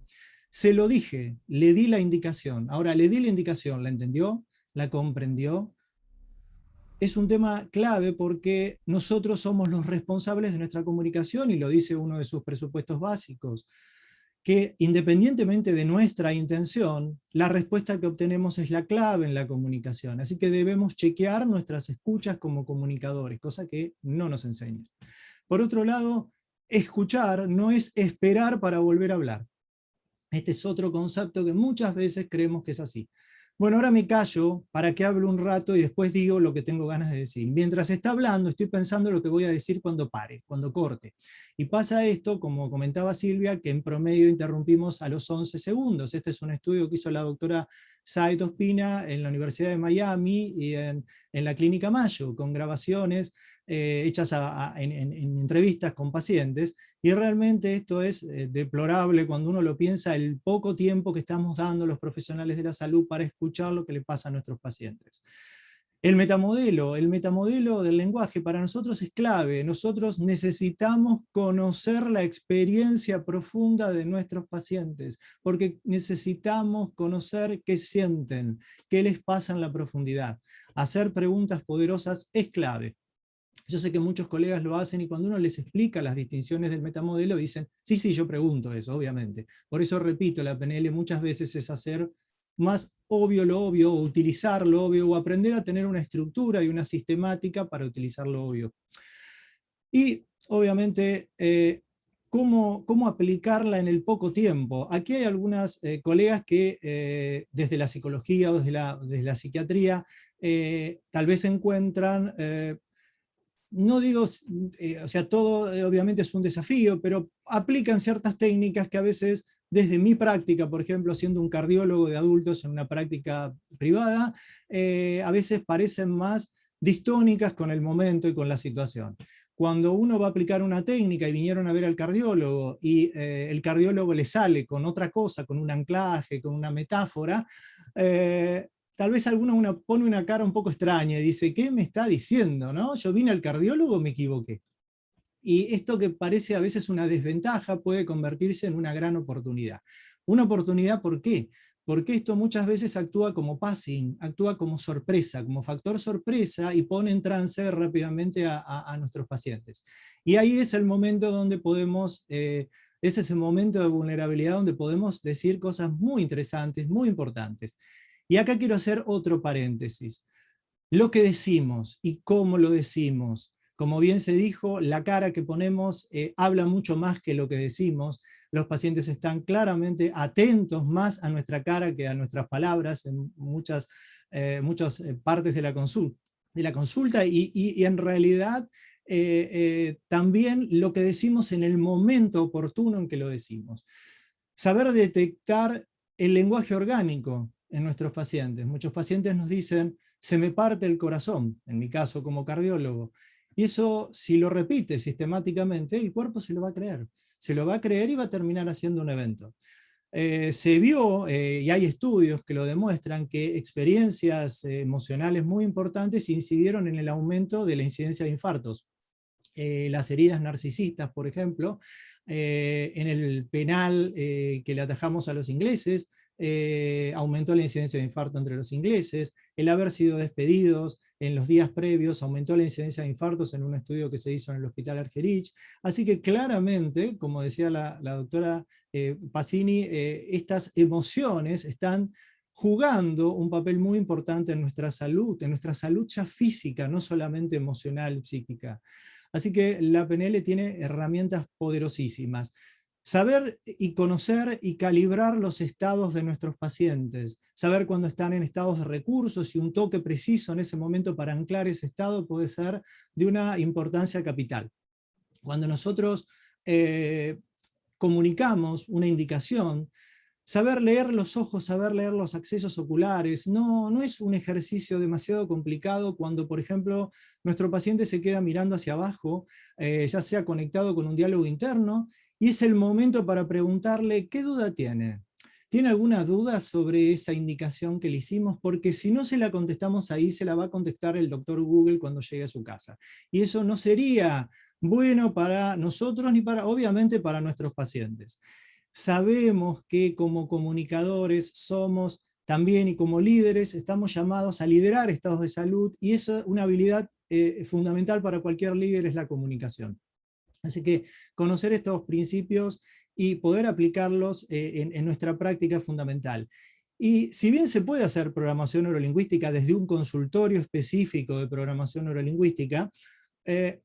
Se lo dije, le di la indicación. Ahora, le di la indicación, ¿la entendió? ¿La comprendió? Es un tema clave porque nosotros somos los responsables de nuestra comunicación, y lo dice uno de sus presupuestos básicos, que independientemente de nuestra intención, la respuesta que obtenemos es la clave en la comunicación. Así que debemos chequear nuestras escuchas como comunicadores, cosa que no nos enseñan. Por otro lado, escuchar no es esperar para volver a hablar. Este es otro concepto que muchas veces creemos que es así. Bueno, ahora me callo para que hable un rato y después digo lo que tengo ganas de decir. Mientras está hablando, estoy pensando lo que voy a decir cuando pare, cuando corte. Y pasa esto, como comentaba Silvia, que en promedio interrumpimos a los 11 segundos. Este es un estudio que hizo la doctora Said Ospina en la Universidad de Miami y en la Clínica Mayo, con grabaciones hechas en entrevistas con pacientes, y realmente esto es deplorable cuando uno lo piensa, el poco tiempo que estamos dando los profesionales de la salud para escuchar lo que le pasa a nuestros pacientes. El metamodelo del lenguaje para nosotros es clave. Nosotros necesitamos conocer la experiencia profunda de nuestros pacientes, porque necesitamos conocer qué sienten, qué les pasa en la profundidad. Hacer preguntas poderosas es clave. Yo sé que muchos colegas lo hacen y cuando uno les explica las distinciones del metamodelo dicen, sí, yo pregunto eso, obviamente. Por eso repito, la PNL muchas veces es hacer más obvio lo obvio, o utilizar lo obvio, o aprender a tener una estructura y una sistemática para utilizar lo obvio. Y obviamente, ¿cómo aplicarla en el poco tiempo? Aquí hay algunas colegas que desde la psicología o desde la psiquiatría tal vez encuentran no digo, o sea, todo obviamente es un desafío, pero aplican ciertas técnicas que a veces, desde mi práctica, por ejemplo, siendo un cardiólogo de adultos en una práctica privada, a veces parecen más distónicas con el momento y con la situación. Cuando uno va a aplicar una técnica y vinieron a ver al cardiólogo y el cardiólogo le sale con otra cosa, con un anclaje, con una metáfora, tal vez alguno pone una cara un poco extraña y dice, ¿qué me está diciendo? ¿No? ¿Yo vine al cardiólogo o me equivoqué? Y esto que parece a veces una desventaja puede convertirse en una gran oportunidad. Una oportunidad, ¿por qué? Porque esto muchas veces actúa como passing, actúa como sorpresa, como factor sorpresa y pone en trance rápidamente a nuestros pacientes. Y ahí es el momento donde podemos, es ese momento de vulnerabilidad donde podemos decir cosas muy interesantes, muy importantes. Y acá quiero hacer otro paréntesis. Lo que decimos y cómo lo decimos. Como bien se dijo, la cara que ponemos habla mucho más que lo que decimos. Los pacientes están claramente atentos más a nuestra cara que a nuestras palabras en muchas partes de la consulta y en realidad también lo que decimos en el momento oportuno en que lo decimos. Saber detectar el lenguaje orgánico en nuestros pacientes. Muchos pacientes nos dicen, se me parte el corazón, en mi caso como cardiólogo. Y eso, si lo repite sistemáticamente, el cuerpo se lo va a creer. Se lo va a creer y va a terminar haciendo un evento. Se vio, y hay estudios que lo demuestran, que experiencias emocionales muy importantes incidieron en el aumento de la incidencia de infartos. Las heridas narcisistas, por ejemplo, en el penal que le atajamos a los ingleses, aumentó la incidencia de infarto entre los ingleses, el haber sido despedidos en los días previos aumentó la incidencia de infartos en un estudio que se hizo en el Hospital Argerich, así que claramente, como decía la doctora Pacini, estas emociones están jugando un papel muy importante en nuestra salud ya física, no solamente emocional y psíquica. Así que la PNL tiene herramientas poderosísimas. Saber y conocer y calibrar los estados de nuestros pacientes, saber cuando están en estados de recursos y un toque preciso en ese momento para anclar ese estado puede ser de una importancia capital. Cuando nosotros comunicamos una indicación, saber leer los ojos, saber leer los accesos oculares, no es un ejercicio demasiado complicado cuando, por ejemplo, nuestro paciente se queda mirando hacia abajo, ya sea conectado con un diálogo interno, y es el momento para preguntarle qué duda tiene. ¿Tiene alguna duda sobre esa indicación que le hicimos? Porque si no se la contestamos ahí, se la va a contestar el doctor Google cuando llegue a su casa. Y eso no sería bueno para nosotros ni obviamente para nuestros pacientes. Sabemos que como comunicadores somos también y como líderes estamos llamados a liderar estados de salud y eso, una habilidad fundamental para cualquier líder es la comunicación. Así que conocer estos principios y poder aplicarlos en nuestra práctica es fundamental. Y si bien se puede hacer programación neurolingüística desde un consultorio específico de programación neurolingüística,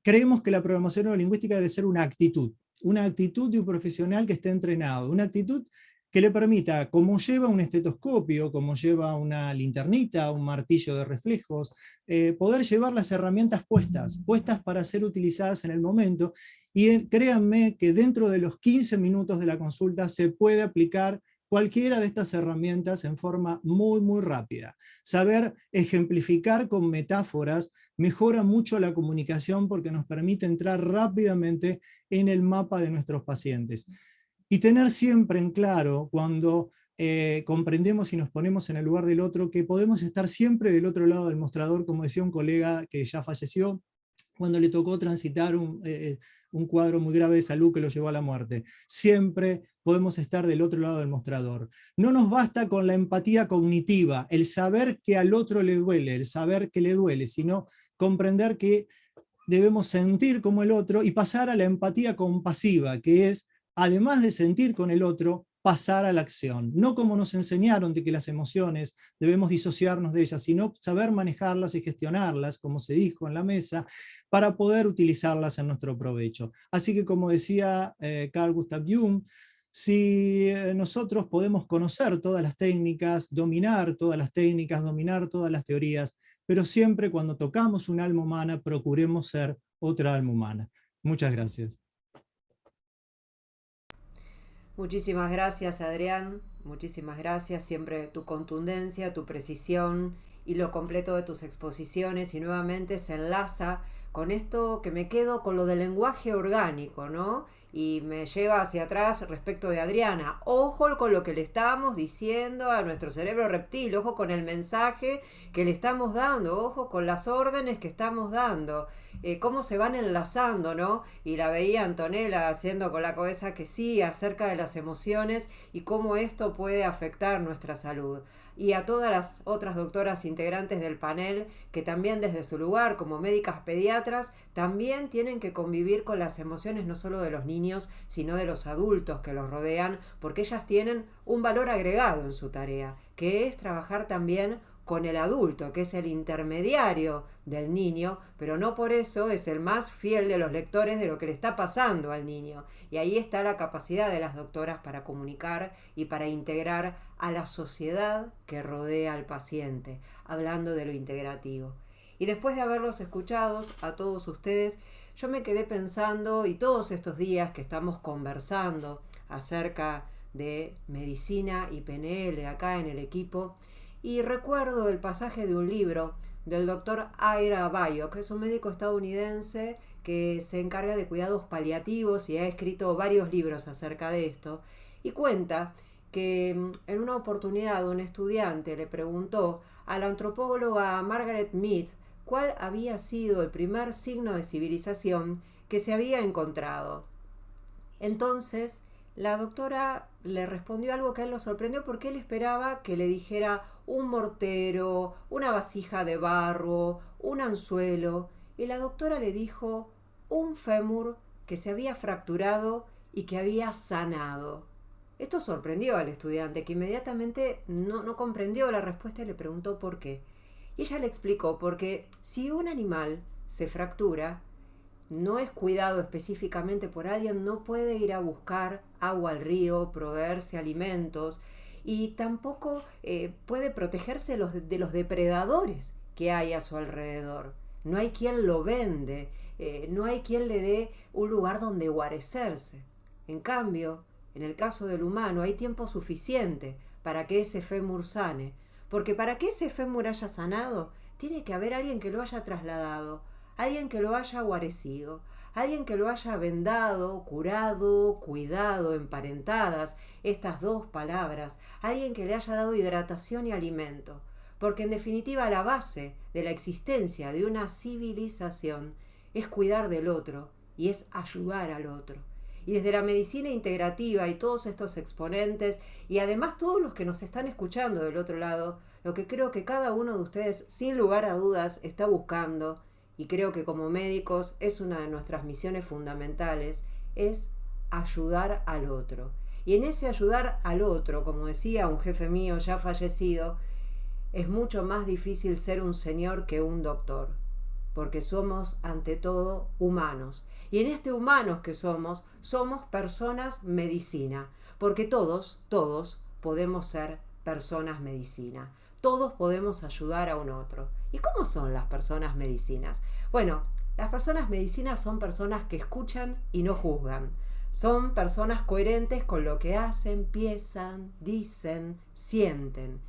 creemos que la programación neurolingüística debe ser una actitud de un profesional que esté entrenado, una actitud que le permita, como lleva un estetoscopio, como lleva una linternita, un martillo de reflejos, poder llevar las herramientas puestas para ser utilizadas en el momento, y créanme que dentro de los 15 minutos de la consulta se puede aplicar cualquiera de estas herramientas en forma muy, muy rápida. Saber ejemplificar con metáforas mejora mucho la comunicación porque nos permite entrar rápidamente en el mapa de nuestros pacientes. Y tener siempre en claro, cuando comprendemos y nos ponemos en el lugar del otro, que podemos estar siempre del otro lado del mostrador, como decía un colega que ya falleció, cuando le tocó transitar un cuadro muy grave de salud que lo llevó a la muerte. Siempre podemos estar del otro lado del mostrador. No nos basta con la empatía cognitiva, el saber que al otro le duele, el saber que le duele, sino comprender que debemos sentir como el otro y pasar a la empatía compasiva, que es, además de sentir con el otro, pasar a la acción. No como nos enseñaron de que las emociones debemos disociarnos de ellas, sino saber manejarlas y gestionarlas, como se dijo en la mesa, para poder utilizarlas en nuestro provecho. Así que, como decía Carl Gustav Jung, si nosotros podemos conocer todas las técnicas, dominar todas las técnicas, dominar todas las teorías, pero siempre cuando tocamos un alma humana procuremos ser otra alma humana. Muchas gracias. Muchísimas gracias, Adrián. Muchísimas gracias. Siempre tu contundencia, tu precisión y lo completo de tus exposiciones. Y nuevamente se enlaza con esto que me quedo con lo del lenguaje orgánico, ¿no? Y me lleva hacia atrás respecto de Adriana. Ojo con lo que le estamos diciendo a nuestro cerebro reptil. Ojo con el mensaje que le estamos dando. Ojo con las órdenes que estamos dando. Cómo se van enlazando, ¿no? Y la veía Antonella haciendo con la cabeza que sí, acerca de las emociones y cómo esto puede afectar nuestra salud. Y a todas las otras doctoras integrantes del panel que también desde su lugar como médicas pediatras también tienen que convivir con las emociones no solo de los niños sino de los adultos que los rodean, porque ellas tienen un valor agregado en su tarea, que es trabajar también con el adulto, que es el intermediario del niño, pero no por eso es el más fiel de los lectores de lo que le está pasando al niño. Y ahí está la capacidad de las doctoras para comunicar y para integrar a la sociedad que rodea al paciente, hablando de lo integrativo. Y después de haberlos escuchado a todos ustedes, yo me quedé pensando, y todos estos días que estamos conversando acerca de medicina y PNL acá en el equipo, y recuerdo el pasaje de un libro del doctor Ira Byock, que es un médico estadounidense que se encarga de cuidados paliativos y ha escrito varios libros acerca de esto, y cuenta que en una oportunidad un estudiante le preguntó a la antropóloga Margaret Mead cuál había sido el primer signo de civilización que se había encontrado. Entonces la doctora le respondió algo que a él lo sorprendió, porque él esperaba que le dijera un mortero, una vasija de barro, un anzuelo, y la doctora le dijo un fémur que se había fracturado y que había sanado. Esto sorprendió al estudiante, que inmediatamente no comprendió la respuesta y le preguntó por qué. Y ella le explicó, porque si un animal se fractura, no es cuidado específicamente por alguien, no puede ir a buscar agua al río, proveerse alimentos, y tampoco puede protegerse de los depredadores que hay a su alrededor. No hay quien lo vende, no hay quien le dé un lugar donde guarecerse. En cambio, en el caso del humano hay tiempo suficiente para que ese fémur sane, porque para que ese fémur haya sanado, tiene que haber alguien que lo haya trasladado, alguien que lo haya guarecido, alguien que lo haya vendado, curado, cuidado, emparentadas estas dos palabras, alguien que le haya dado hidratación y alimento, porque en definitiva la base de la existencia de una civilización es cuidar del otro y es ayudar al otro. Y desde la medicina integrativa y todos estos exponentes, y además todos los que nos están escuchando del otro lado, lo que creo que cada uno de ustedes sin lugar a dudas está buscando, y creo que como médicos es una de nuestras misiones fundamentales, es ayudar al otro. Y en ese ayudar al otro, como decía un jefe mío ya fallecido, es mucho más difícil ser un señor que un doctor, porque somos ante todo humanos. Y en este humanos que somos personas medicina, porque todos podemos ser personas medicina. Todos podemos ayudar a un otro. ¿Y cómo son las personas medicinas? Bueno, las personas medicinas son personas que escuchan y no juzgan. Son personas coherentes con lo que hacen, piensan, dicen, sienten.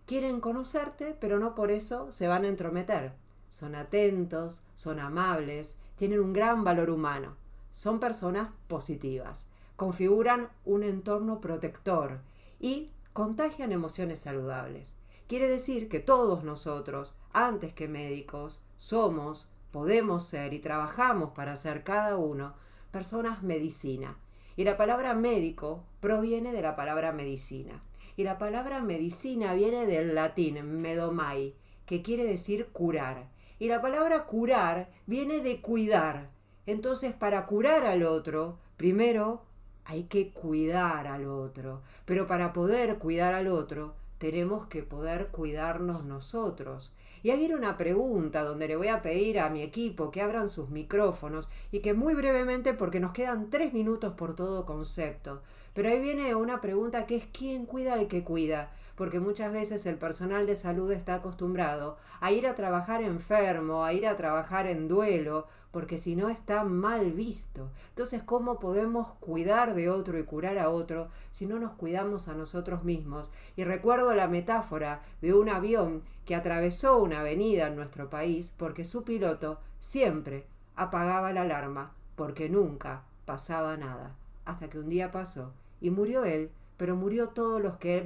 Quieren conocerte, pero no por eso se van a entrometer. Son atentos, son amables, tienen un gran valor humano. Son personas positivas. Configuran un entorno protector y contagian emociones saludables. Quiere decir que todos nosotros, antes que médicos, somos, podemos ser y trabajamos para ser cada uno personas medicina. Y la palabra médico proviene de la palabra medicina. Y la palabra medicina viene del latín medomai, que quiere decir curar. Y la palabra curar viene de cuidar. Entonces, para curar al otro, primero hay que cuidar al otro. Pero para poder cuidar al otro, tenemos que poder cuidarnos nosotros. Y ahí viene una pregunta donde le voy a pedir a mi equipo que abran sus micrófonos y que muy brevemente, porque nos quedan 3 minutos por todo concepto, pero ahí viene una pregunta que es ¿quién cuida al que cuida? Porque muchas veces el personal de salud está acostumbrado a ir a trabajar enfermo, a ir a trabajar en duelo, porque si no está mal visto. Entonces, ¿cómo podemos cuidar de otro y curar a otro si no nos cuidamos a nosotros mismos? Y recuerdo la metáfora de un avión que atravesó una avenida en nuestro país porque su piloto siempre apagaba la alarma, porque nunca pasaba nada, hasta que un día pasó y murió él, pero murieron todos los que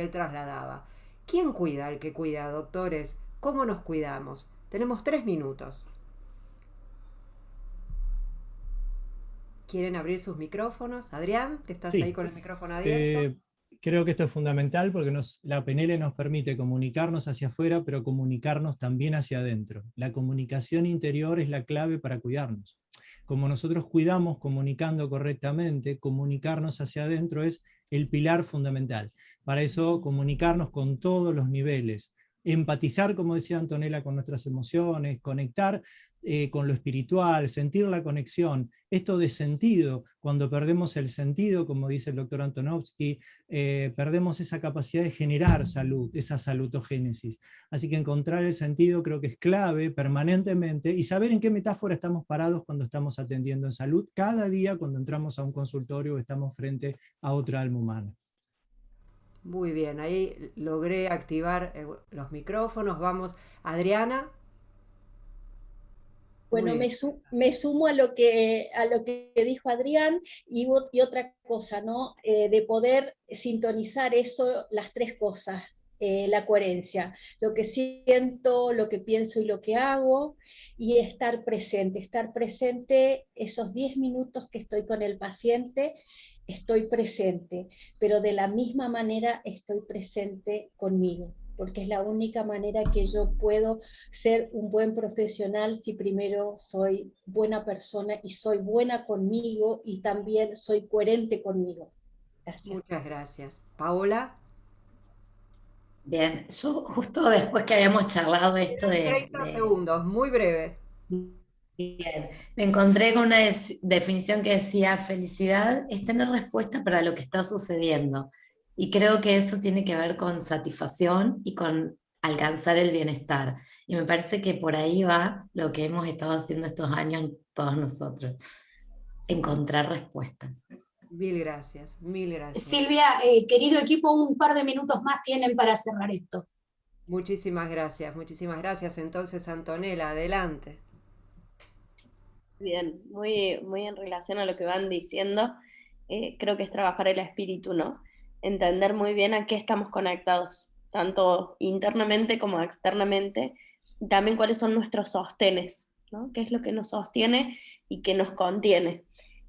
él trasladaba. ¿Quién cuida al que cuida, doctores? ¿Cómo nos cuidamos? Tenemos 3 minutos. ¿Quieren abrir sus micrófonos? Adrián, que estás ahí con el micrófono abierto. Creo que esto es fundamental porque la PNL nos permite comunicarnos hacia afuera, pero comunicarnos también hacia adentro. La comunicación interior es la clave para cuidarnos. Como nosotros cuidamos comunicando correctamente, comunicarnos hacia adentro es el pilar fundamental. Para eso, comunicarnos con todos los niveles, empatizar, como decía Antonella, con nuestras emociones, conectar con lo espiritual, sentir la conexión, esto de sentido. Cuando perdemos el sentido, como dice el doctor Antonovsky, perdemos esa capacidad de generar salud, esa salutogénesis. Así que encontrar el sentido creo que es clave permanentemente, y saber en qué metáfora estamos parados cuando estamos atendiendo en salud, cada día cuando entramos a un consultorio o estamos frente a otra alma humana. Muy bien, ahí logré activar los micrófonos. Vamos, Adriana. Bueno, me sumo a lo que dijo Adrián, y otra cosa, ¿no? De poder sintonizar eso, las 3 cosas, la coherencia, lo que siento, lo que pienso y lo que hago, y estar presente esos 10 minutos que estoy con el paciente, estoy presente, pero de la misma manera estoy presente conmigo, porque es la única manera que yo puedo ser un buen profesional si primero soy buena persona y soy buena conmigo y también soy coherente conmigo. Gracias. Muchas gracias. Paola. Bien, yo justo después que habíamos charlado esto de... 30 segundos, muy breve. Bien, me encontré con una definición que decía: felicidad es tener respuesta para lo que está sucediendo. Y creo que eso tiene que ver con satisfacción y con alcanzar el bienestar. Y me parece que por ahí va lo que hemos estado haciendo estos años todos nosotros, encontrar respuestas. Mil gracias, mil gracias. Silvia, querido equipo, un par de minutos más tienen para cerrar esto. Muchísimas gracias, muchísimas gracias. Entonces, Antonella, adelante. Bien, muy en relación a lo que van diciendo, creo que es trabajar el espíritu, ¿no? Entender muy bien a qué estamos conectados, tanto internamente como externamente, y también cuáles son nuestros sostenes, ¿no? Qué es lo que nos sostiene y qué nos contiene.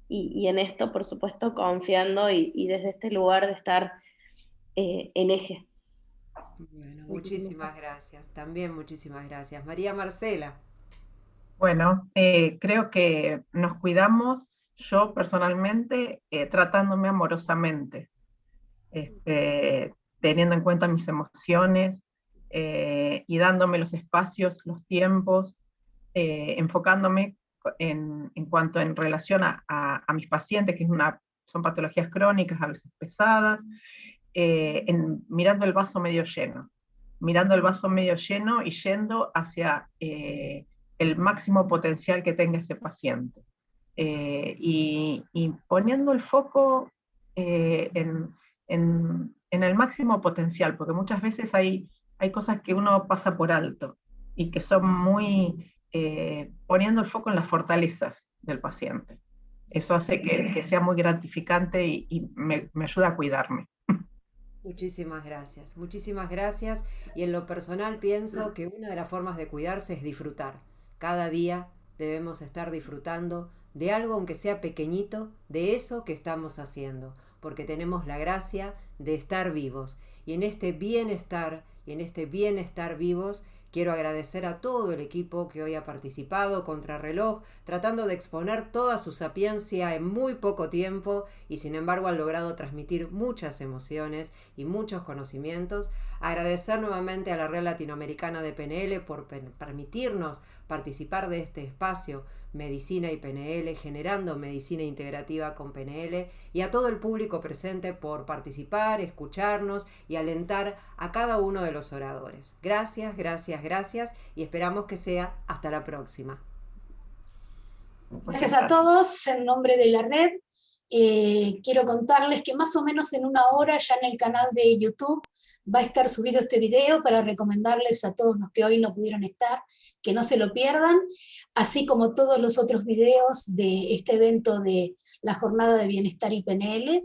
Y en esto, por supuesto, confiando y desde este lugar de estar en eje. Bueno, muchísimas gracias. También muchísimas gracias. María Marcela. Bueno, creo que nos cuidamos, yo personalmente, tratándome amorosamente, teniendo en cuenta mis emociones y dándome los espacios, los tiempos, enfocándome en cuanto en relación a mis pacientes, que son patologías crónicas, a veces pesadas, mirando el vaso medio lleno y yendo hacia el máximo potencial que tenga ese paciente. Y poniendo el foco en el máximo potencial, porque muchas veces hay cosas que uno pasa por alto y que son muy poniendo el foco en las fortalezas del paciente. Eso hace que sea muy gratificante y me ayuda a cuidarme. Muchísimas gracias, muchísimas gracias. Y en lo personal pienso que una de las formas de cuidarse es disfrutar. Cada día debemos estar disfrutando de algo, aunque sea pequeñito, de eso que estamos haciendo, porque tenemos la gracia de estar vivos. Y en este bienestar vivos, quiero agradecer a todo el equipo que hoy ha participado contrarreloj, tratando de exponer toda su sapiencia en muy poco tiempo, y sin embargo han logrado transmitir muchas emociones y muchos conocimientos. Agradecer nuevamente a la Red Latinoamericana de PNL por permitirnos participar de este espacio Medicina y PNL, generando medicina integrativa con PNL, y a todo el público presente por participar, escucharnos y alentar a cada uno de los oradores. Gracias, gracias, gracias, y esperamos que sea hasta la próxima. Gracias a todos, en nombre de la red. Quiero contarles que más o menos en una hora ya en el canal de YouTube va a estar subido este video para recomendarles a todos los que hoy no pudieron estar, que no se lo pierdan, así como todos los otros videos de este evento de la Jornada de Bienestar y PNL,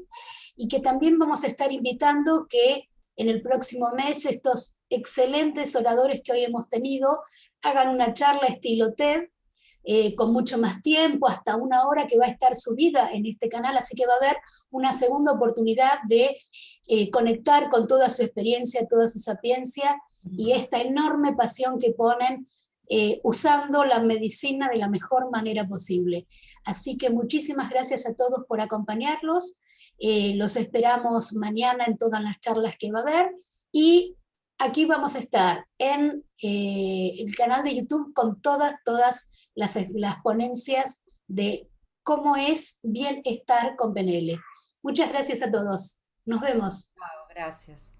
y que también vamos a estar invitando que en el próximo mes estos excelentes oradores que hoy hemos tenido hagan una charla estilo TED, con mucho más tiempo, hasta una hora, que va a estar subida en este canal, así que va a haber una segunda oportunidad de conectar con toda su experiencia, toda su sapiencia y esta enorme pasión que ponen usando la medicina de la mejor manera posible. Así que muchísimas gracias a todos por acompañarlos, los esperamos mañana en todas las charlas que va a haber, y aquí vamos a estar en el canal de YouTube con todas las ponencias de cómo es bien estar con PNL. Muchas gracias a todos. Nos vemos. Chao, gracias.